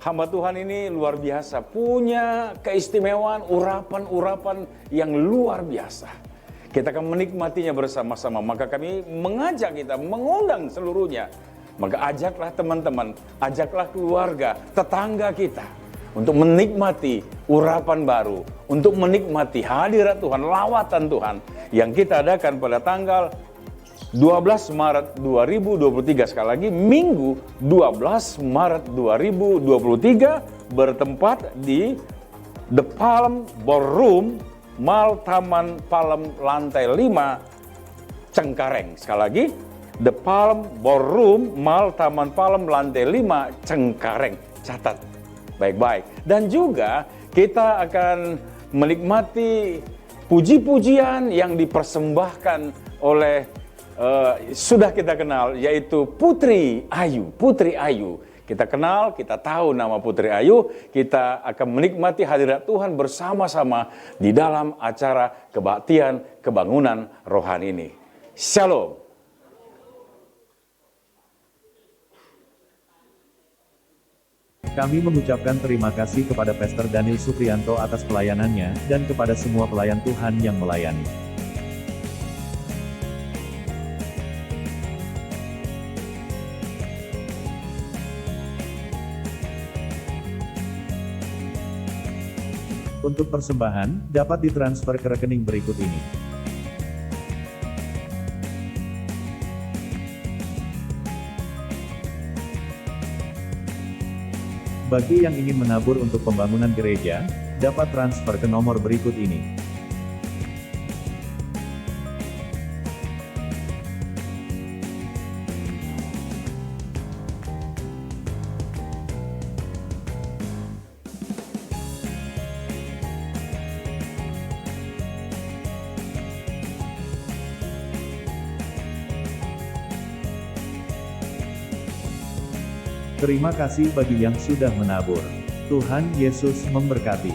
Hamba Tuhan ini luar biasa, punya keistimewaan, urapan-urapan yang luar biasa. Kita akan menikmatinya bersama-sama, maka kami mengajak kita, mengundang seluruhnya. Maka ajaklah teman-teman, ajaklah keluarga, tetangga kita untuk menikmati urapan baru, untuk menikmati hadirat Tuhan, lawatan Tuhan yang kita adakan pada tanggal 12 Maret 2023. Sekali lagi, Minggu 12 Maret 2023 bertempat di The Palm Ballroom, Mall Taman Palem lantai 5 Cengkareng. Sekali lagi, The Palm Ballroom, Mall Taman Palem lantai 5 Cengkareng. Catat baik-baik. Dan juga kita akan menikmati puji-pujian yang dipersembahkan oleh sudah kita kenal, yaitu Putri Ayu. Putri Ayu. Kita kenal, kita tahu nama Putri Ayu, kita akan menikmati hadirat Tuhan bersama-sama di dalam acara kebaktian kebangunan rohani ini. Shalom. Kami mengucapkan terima kasih kepada Pastor Daniel Supriyanto atas pelayanannya, dan kepada semua pelayan Tuhan yang melayani. Untuk persembahan, dapat ditransfer ke rekening berikut ini. Bagi yang ingin menabur untuk pembangunan gereja, dapat transfer ke nomor berikut ini. Terima kasih bagi yang sudah menabur. Tuhan Yesus memberkati.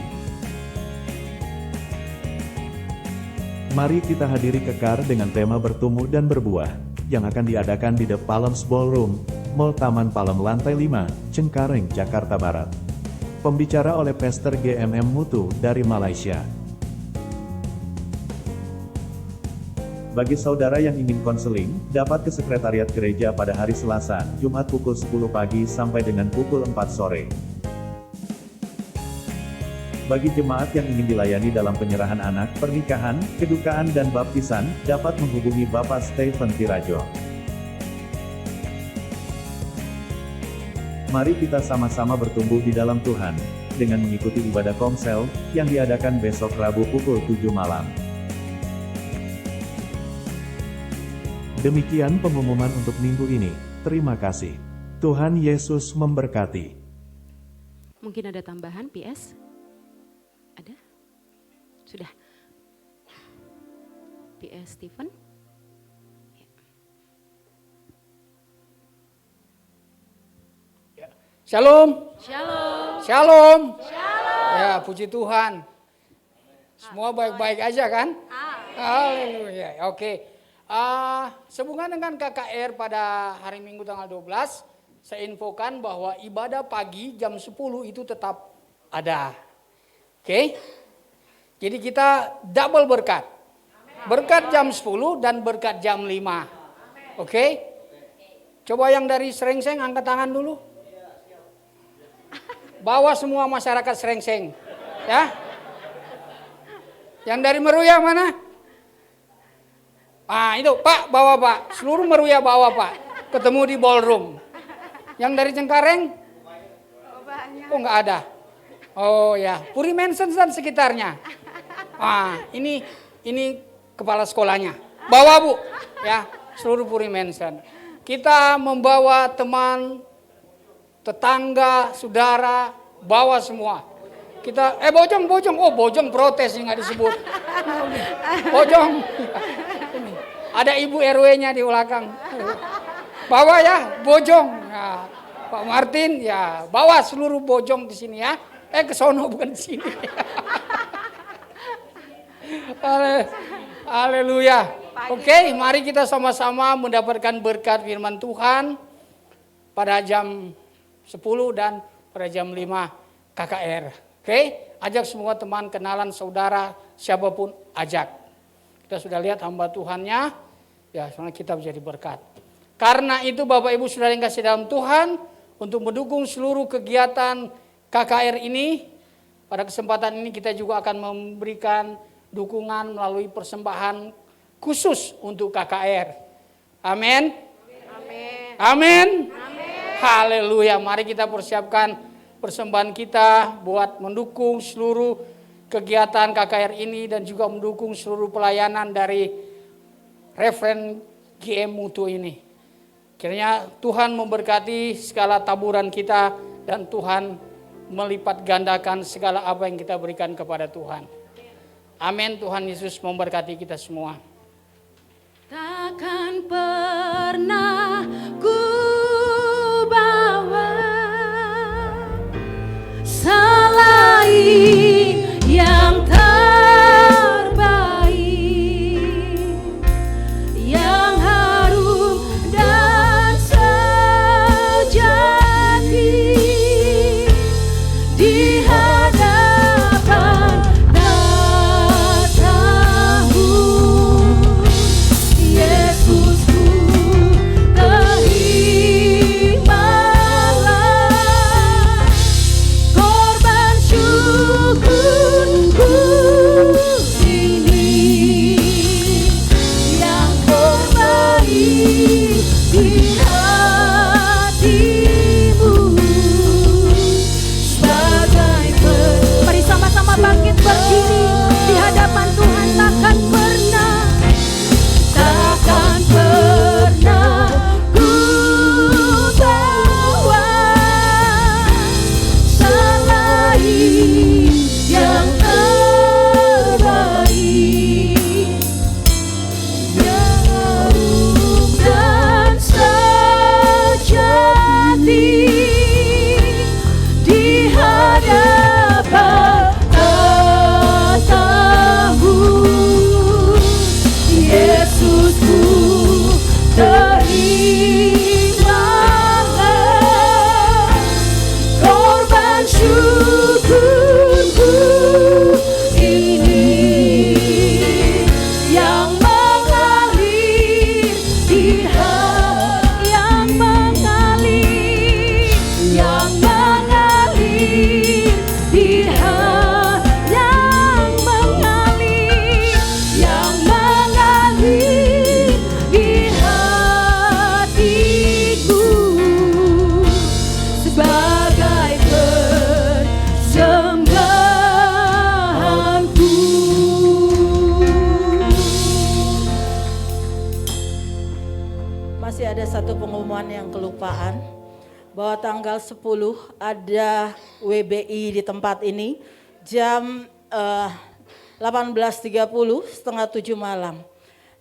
Mari kita hadiri kekar dengan tema bertumbuh dan berbuah, yang akan diadakan di The Palms Ballroom, Mall Taman Palem lantai 5, Cengkareng, Jakarta Barat. Pembicara oleh Pastor GMM Mutu dari Malaysia. Bagi saudara yang ingin konseling, dapat ke sekretariat gereja pada hari Selasa, Jumat pukul 10 pagi sampai dengan pukul 4 sore. Bagi jemaat yang ingin dilayani dalam penyerahan anak, pernikahan, kedukaan dan baptisan, dapat menghubungi Bapak Stephen Tirajo. Mari kita sama-sama bertumbuh di dalam Tuhan, dengan mengikuti ibadah komsel, yang diadakan besok Rabu pukul 7 malam. Demikian pengumuman untuk minggu ini. Terima kasih. Tuhan Yesus memberkati. Mungkin ada tambahan, PS? Ada? Sudah. PS Stephen? Shalom. Shalom. Shalom. Ya, puji Tuhan. Semua baik-baik aja kan? Haleluya. Oke. Sehubungan dengan KKR pada hari Minggu tanggal 12, saya infokan bahwa ibadah pagi jam 10 itu tetap ada. Oke? Jadi kita double berkat. Berkat jam 10 dan berkat jam 5. Oke? Coba yang dari Srengseng angkat tangan dulu. Bawa semua masyarakat Srengseng. Ya? Yang dari Meruya mana? Itu Pak, bawa Pak. Seluruh Meruya bawa Pak. Ketemu di ballroom. Yang dari Cengkareng? Oh nggak ada. Oh ya, Puri Mansion dan sekitarnya. Ini kepala sekolahnya. Bawa Bu. Ya, seluruh Puri Mansion. Kita membawa teman, tetangga, saudara, bawa semua. Kita, Bojong. Oh Bojong protes nggak disebut. Bojong. Ada ibu RW-nya di belakang. Bawa ya, bojong. Nah, Pak Martin ya, bawa seluruh bojong di sini ya. Ke sono bukan di sini. Haleluya. Oke, mari kita sama-sama mendapatkan berkat firman Tuhan pada jam 10 dan pada jam 5 KKR. Oke, ajak semua teman, kenalan, saudara, siapapun ajak. Kita sudah lihat hamba Tuhannya, ya soalnya kita menjadi berkat. Karena itu Bapak Ibu Saudara yang kasih dalam Tuhan, untuk mendukung seluruh kegiatan KKR ini, pada kesempatan ini kita juga akan memberikan dukungan melalui persembahan khusus untuk KKR. Amin. Amin. Haleluya. Mari kita persiapkan persembahan kita buat mendukung seluruh kegiatan KKR ini dan juga mendukung seluruh pelayanan dari Referen GM Mutu ini. Kiranya Tuhan memberkati segala taburan kita dan Tuhan melipat gandakan segala apa yang kita berikan kepada Tuhan. Amin. Tuhan Yesus memberkati kita semua. Takkan pernah ku bawa selain yang terbaik, yang harum dan sejati di hadapan tatamu. Yesusku terimalah korban syukurku ini, yang terbaik di hatimu. Sebagai mari sama-sama bangkit berdiri di hadapan Tuhan. Takkan pernah ku bawa selain yang terbaik, yang harum dan sejati di hadapan tatamu. Yesusku terimalah korban syukurku ini, yang mengalir di hati, yang mengalir di hati, yang mengalir di hatiku, sebagai persembahanku. Masih ada satu pengumuman yang kelupaan, bahwa tanggal 10 ada WBI di tempat ini jam 18.30 setengah 7 malam.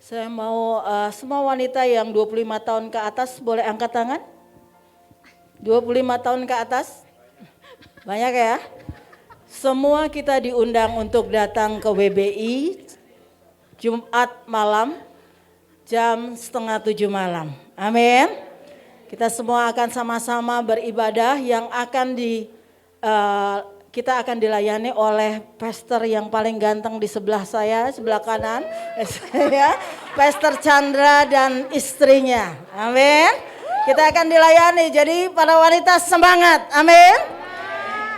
Saya mau semua wanita yang 25 tahun ke atas boleh angkat tangan? 25 tahun ke atas? Banyak ya? Semua kita diundang untuk datang ke WBI Jumat malam jam setengah 7 malam. Amin. Kita semua akan sama-sama beribadah yang akan kita akan dilayani oleh pastor yang paling ganteng di sebelah saya, sebelah kanan. Pastor Chandra dan istrinya. Amin. Kita akan dilayani, jadi para wanita semangat. Amin.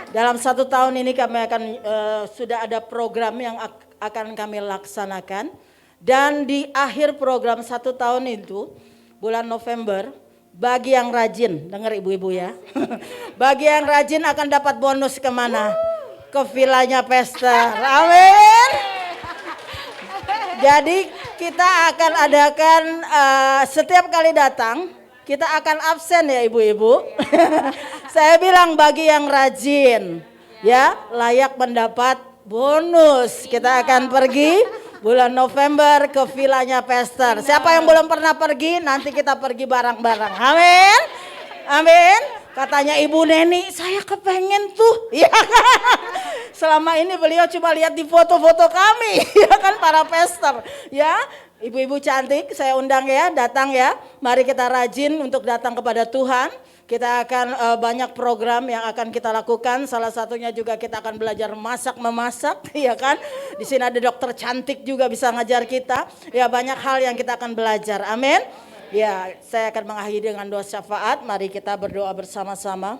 Dalam 1 tahun ini kami akan sudah ada program yang akan kami laksanakan. Dan di akhir program 1 tahun itu, bulan November, bagi yang rajin, dengar ibu-ibu ya. Bagi yang rajin akan dapat bonus kemana? Ke vilanya pastor. Amin. Jadi kita akan adakan setiap kali datang, kita akan absen ya ibu-ibu. Saya bilang bagi yang rajin, ya layak mendapat bonus. Kita akan pergi Bulan November ke vilanya Pastor. Siapa yang belum pernah pergi, nanti kita pergi bareng-bareng. Amin. Amin. Katanya Ibu Neni, saya kepengen tuh. Ya kan? Selama ini beliau cuma lihat di foto-foto kami, ya kan, para pastor. Ya, ibu-ibu cantik, saya undang ya, datang ya. Mari kita rajin untuk datang kepada Tuhan. Kita akan banyak program yang akan kita lakukan. Salah satunya juga kita akan belajar masak-memasak, ya kan. Di sini ada dokter cantik juga bisa ngajar kita. Ya, banyak hal yang kita akan belajar. Amin. Ya, saya akan mengakhiri dengan doa syafaat. Mari kita berdoa bersama-sama.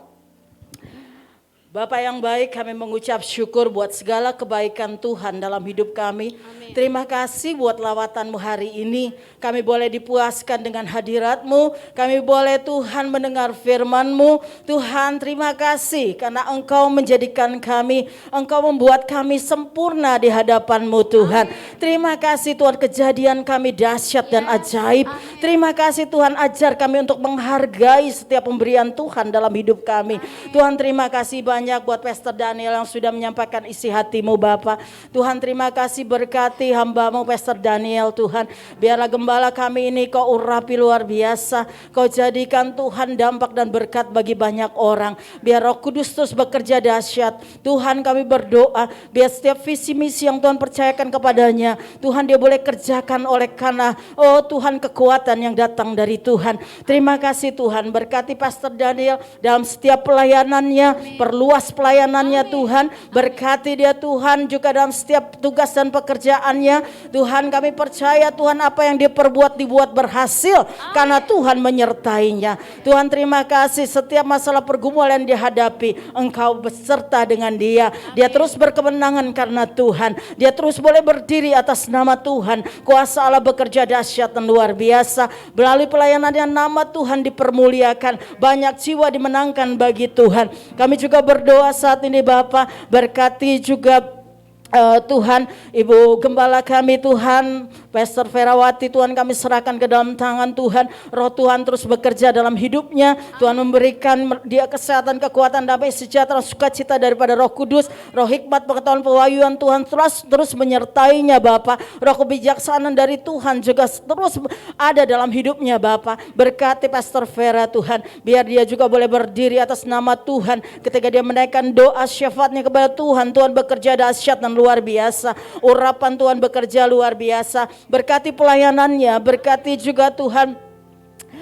Bapa yang baik, kami mengucap syukur buat segala kebaikan Tuhan dalam hidup kami. Amin. Terima kasih buat lawatanmu hari ini. Kami boleh dipuaskan dengan hadirat-Mu. Kami boleh Tuhan mendengar firman-Mu. Tuhan, terima kasih karena Engkau menjadikan kami, Engkau membuat kami sempurna di hadapan-Mu Tuhan. Amin. Terima kasih Tuhan, kejadian kami dahsyat dan ajaib. Amin. Terima kasih Tuhan, ajar kami untuk menghargai setiap pemberian Tuhan dalam hidup kami. Amin. Tuhan, terima kasih banyak buat Pastor Daniel yang sudah menyampaikan isi hati-Mu Bapa. Tuhan, terima kasih, berkati hamba-Mu Pastor Daniel Tuhan. Biarlah gembala kami ini Kau urapi luar biasa. Kau jadikan Tuhan dampak dan berkat bagi banyak orang. Biar Roh Kudus terus bekerja dahsyat. Tuhan, kami berdoa biar setiap visi misi yang Tuhan percayakan kepadanya, Tuhan, dia boleh kerjakan oleh karena Tuhan, kekuatan yang datang dari Tuhan. Terima kasih Tuhan, berkati Pastor Daniel dalam setiap pelayanannya. Perluas pelayanannya. Amin. Tuhan, berkati dia Tuhan juga dalam setiap tugas dan pekerjaannya. Tuhan, kami percaya Tuhan, apa yang dia perbuat dibuat berhasil. Amin. Karena Tuhan menyertainya. Tuhan, terima kasih, setiap masalah pergumulan yang dihadapi, Engkau beserta dengan dia. Amin. Dia terus berkemenangan karena Tuhan. Dia terus boleh berdiri atas nama Tuhan. Kuasa Allah bekerja dahsyat dan luar biasa. Melalui pelayanannya nama Tuhan dipermuliakan. Banyak jiwa dimenangkan bagi Tuhan. Kami juga berdoa saat ini Bapa, berkati juga Tuhan, Ibu Gembala kami Tuhan, Pastor Ferawati Tuhan, kami serahkan ke dalam tangan Tuhan. Roh Tuhan terus bekerja dalam hidupnya. Tuhan memberikan dia kesehatan, kekuatan, damai, sejahtera, sukacita daripada Roh Kudus. Roh hikmat, pengetahuan, pewahyuan Tuhan terus menyertainya Bapa. Roh kebijaksanaan dari Tuhan juga terus ada dalam hidupnya Bapa. Berkati Pastor Vera Tuhan, biar dia juga boleh berdiri atas nama Tuhan. Ketika dia menaikkan doa syafaatnya kepada Tuhan, Tuhan bekerja dahsyat dan luar biasa. Urapan Tuhan bekerja luar biasa. Berkati pelayanannya, berkati juga Tuhan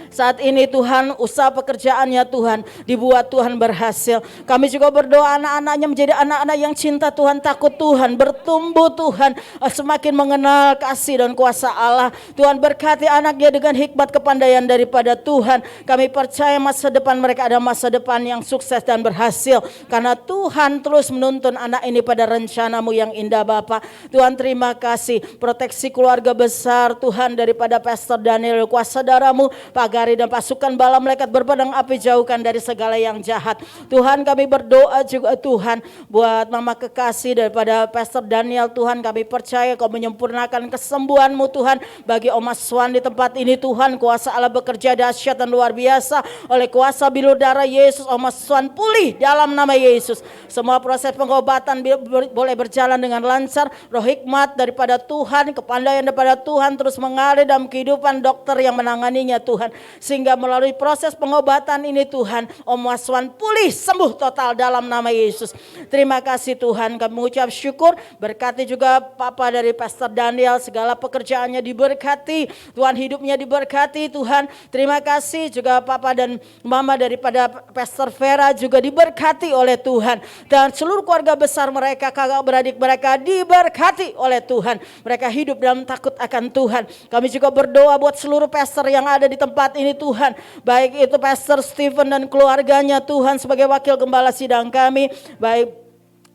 saat ini Tuhan, usaha pekerjaannya Tuhan dibuat Tuhan berhasil. Kami juga berdoa anak-anaknya menjadi anak-anak yang cinta Tuhan, takut Tuhan, bertumbuh Tuhan, semakin mengenal kasih dan kuasa Allah. Tuhan, berkati anaknya dengan hikmat kepandaian daripada Tuhan. Kami percaya masa depan mereka ada masa depan yang sukses dan berhasil. Karena Tuhan terus menuntun anak ini pada rencana-Mu yang indah Bapa. Tuhan, terima kasih, proteksi keluarga besar Tuhan daripada Pastor Daniel, kuasa darah-Mu, pagari dan pasukan bala malaikat berpedang api, jauhkan dari segala yang jahat. Tuhan, kami berdoa juga Tuhan buat mama kekasih daripada Pastor Daniel. Tuhan, kami percaya Kau menyempurnakan kesembuhan-Mu Tuhan bagi Oma Swan di tempat ini Tuhan. Kuasa Allah bekerja dahsyat dan luar biasa. Oleh kuasa bilur darah Yesus, Oma Swan pulih dalam nama Yesus. Semua proses pengobatan boleh berjalan dengan lancar. Roh hikmat daripada Tuhan, kepandaian daripada Tuhan terus mengalir dalam kehidupan dokter yang menanganinya Tuhan. Sehingga melalui proses pengobatan ini Tuhan, Om Waswan pulih sembuh total dalam nama Yesus. Terima kasih Tuhan, kami mengucap syukur. Berkati juga Papa dari Pastor Daniel, segala pekerjaannya diberkati, Tuhan, hidupnya diberkati Tuhan. Terima kasih juga Papa dan Mama daripada Pastor Vera juga diberkati oleh Tuhan. Dan seluruh keluarga besar mereka, kakak beradik mereka diberkati oleh Tuhan. Mereka hidup dalam takut akan Tuhan. Kami juga berdoa buat seluruh pastor yang ada di tempat ini Tuhan, baik itu Pastor Stephen dan keluarganya Tuhan sebagai wakil gembala sidang kami, baik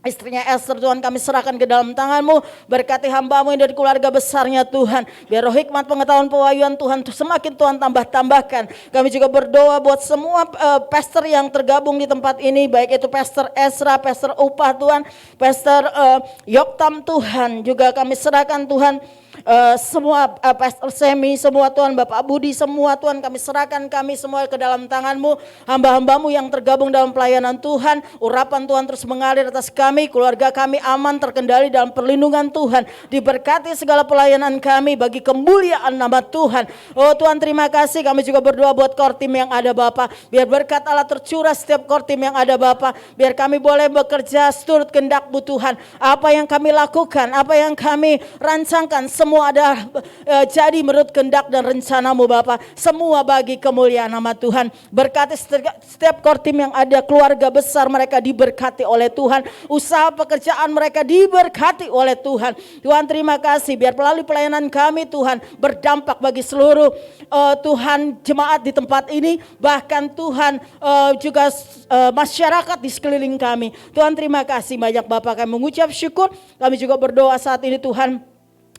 istrinya Esther Tuhan, kami serahkan ke dalam tangan-Mu. Berkati hamba-Mu yang dari keluarga besarnya Tuhan, biar roh hikmat, pengetahuan, pewahyuan Tuhan semakin Tuhan tambahkan. Kami juga berdoa buat semua pastor yang tergabung di tempat ini, baik itu Pastor Ezra, Pastor Upah Tuhan, Pastor Yoktam Tuhan, juga kami serahkan Tuhan. Semua Pastor Semi, semua Tuhan, Bapak Budi, semua Tuhan, kami serahkan kami semua ke dalam tangan-Mu. Hamba-hamba-Mu yang tergabung dalam pelayanan Tuhan, urapan Tuhan terus mengalir atas kami. kami, keluarga kami aman terkendali dalam perlindungan Tuhan. Diberkati segala pelayanan kami bagi kemuliaan nama Tuhan. Oh Tuhan, terima kasih. Kami juga berdoa buat core team yang ada Bapa. Biar berkat Allah tercurah setiap core team yang ada Bapa. Biar kami boleh bekerja seturut kehendak-Mu Tuhan. Apa yang kami lakukan, apa yang kami rancangkan, semua ada jadi menurut kehendak dan rencana-Mu Bapa. Semua bagi kemuliaan nama Tuhan. Berkati setiap core team yang ada, keluarga besar mereka diberkati oleh Tuhan. Usaha pekerjaan mereka diberkati oleh Tuhan. Tuhan, terima kasih. Biar melalui pelayanan kami Tuhan berdampak bagi seluruh Tuhan jemaat di tempat ini. Bahkan Tuhan juga masyarakat di sekeliling kami. Tuhan, terima kasih banyak Bapak. Kami mengucap syukur. Kami juga berdoa saat ini Tuhan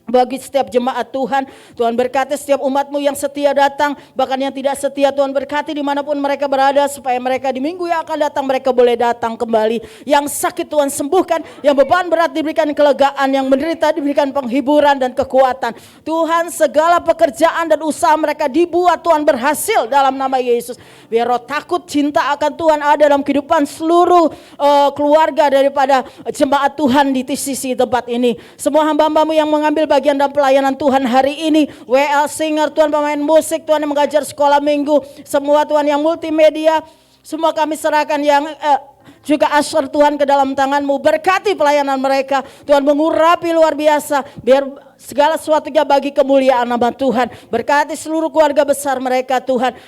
bagi setiap jemaat Tuhan. Tuhan berkati setiap umat-Mu yang setia datang, bahkan yang tidak setia Tuhan berkati dimanapun mereka berada, supaya mereka di minggu yang akan datang mereka boleh datang kembali. Yang sakit Tuhan sembuhkan, yang beban berat diberikan kelegaan, yang menderita diberikan penghiburan dan kekuatan. Tuhan, segala pekerjaan dan usaha mereka dibuat Tuhan berhasil dalam nama Yesus. Biar roh takut cinta akan Tuhan ada dalam kehidupan seluruh keluarga daripada jemaat Tuhan di sisi tempat ini. Semua hamba-Mu yang mengambil bagian dalam pelayanan Tuhan hari ini, WL singer Tuhan, pemain musik Tuhan, yang mengajar sekolah minggu, semua Tuhan yang multimedia, semua kami serahkan, yang juga usher Tuhan ke dalam tangan-Mu. Berkati pelayanan mereka Tuhan, mengurapi luar biasa, biar segala sesuatunya bagi kemuliaan nama Tuhan. Berkati seluruh keluarga besar mereka Tuhan.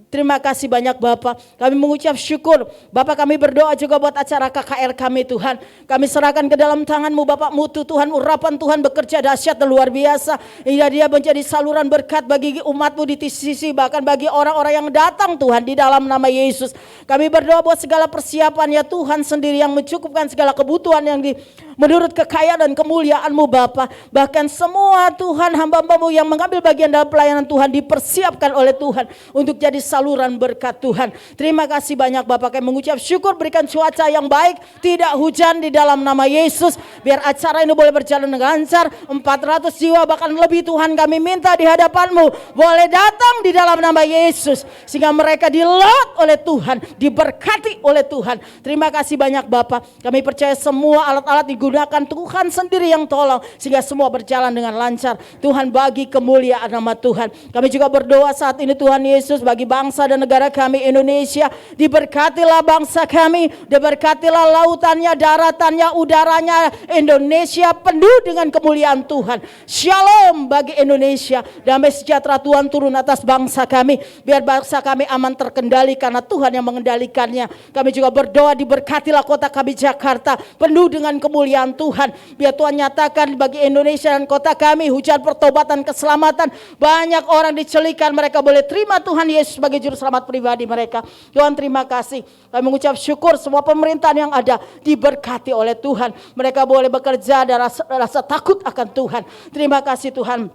Terima kasih banyak Bapak. Kami mengucap syukur. Bapak, kami berdoa juga buat acara KKR kami Tuhan. Kami serahkan ke dalam tangan-Mu Bapak. Mutu Tuhan, urapan Tuhan bekerja dahsyat dan luar biasa. Hingga dia menjadi saluran berkat bagi umat-Mu di sisi, bahkan bagi orang-orang yang datang Tuhan di dalam nama Yesus. Kami berdoa buat segala persiapan ya Tuhan sendiri yang mencukupkan segala kebutuhan yang menurut kekayaan dan kemuliaan-Mu Bapa. Bahkan semua Tuhan hamba-Mu yang mengambil bagian dalam pelayanan Tuhan dipersiapkan oleh Tuhan untuk jadi saluran berkat Tuhan. Terima kasih banyak Bapak. Kami mengucap syukur, berikan cuaca yang baik, tidak hujan di dalam nama Yesus. Biar acara ini boleh berjalan dengan lancar. 400 jiwa bahkan lebih Tuhan kami minta di hadapan-Mu boleh datang di dalam nama Yesus. Sehingga mereka dilot oleh Tuhan, diberkati oleh Tuhan. Terima kasih banyak Bapak. Kami percaya semua alat-alat digunakan Tuhan sendiri yang tolong, sehingga semua berjalan dengan lancar. Tuhan, bagi kemuliaan nama Tuhan. Kami juga berdoa saat ini Tuhan Yesus bagi bangsa dan negara kami Indonesia. Diberkatilah bangsa kami, diberkatilah lautannya, daratannya, udaranya. Indonesia penuh dengan kemuliaan Tuhan. Shalom bagi Indonesia. Damai sejahtera Tuhan turun atas bangsa kami. Biar bangsa kami aman terkendali karena Tuhan yang mengendalikannya. Kami juga berdoa diberkatilah kota kami Jakarta penuh dengan kemuliaan Tuhan. Biar Tuhan nyatakan bagi Indonesia dan kota kami hujan pertobatan, keselamatan. Banyak orang dicelikan, mereka boleh terima Tuhan Yesus sebagai juru selamat pribadi mereka. Tuhan, terima kasih. Kami mengucap syukur semua pemerintahan yang ada diberkati oleh Tuhan. Mereka boleh bekerja dan rasa takut akan Tuhan. Terima kasih Tuhan.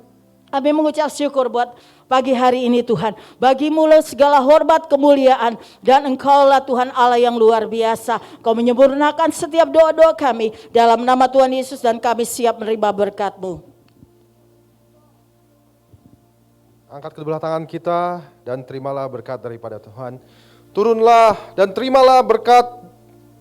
Kami mengucap syukur buat pagi hari ini Tuhan. Bagi-Mu segala hormat kemuliaan, dan Engkaulah Tuhan Allah yang luar biasa. Kau menyempurnakan setiap doa-doa kami dalam nama Tuhan Yesus, dan kami siap menerima berkat-Mu. Angkat kedua tangan kita dan terimalah berkat daripada Tuhan. Turunlah dan terimalah berkat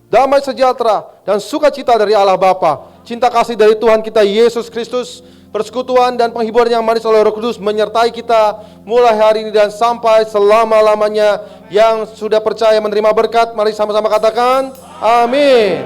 damai sejahtera dan sukacita dari Allah Bapa. Cinta kasih dari Tuhan kita Yesus Kristus, persekutuan dan penghiburan yang manis oleh Roh Kudus menyertai kita mulai hari ini dan sampai selama-lamanya. Yang sudah percaya menerima berkat, mari sama-sama katakan amin.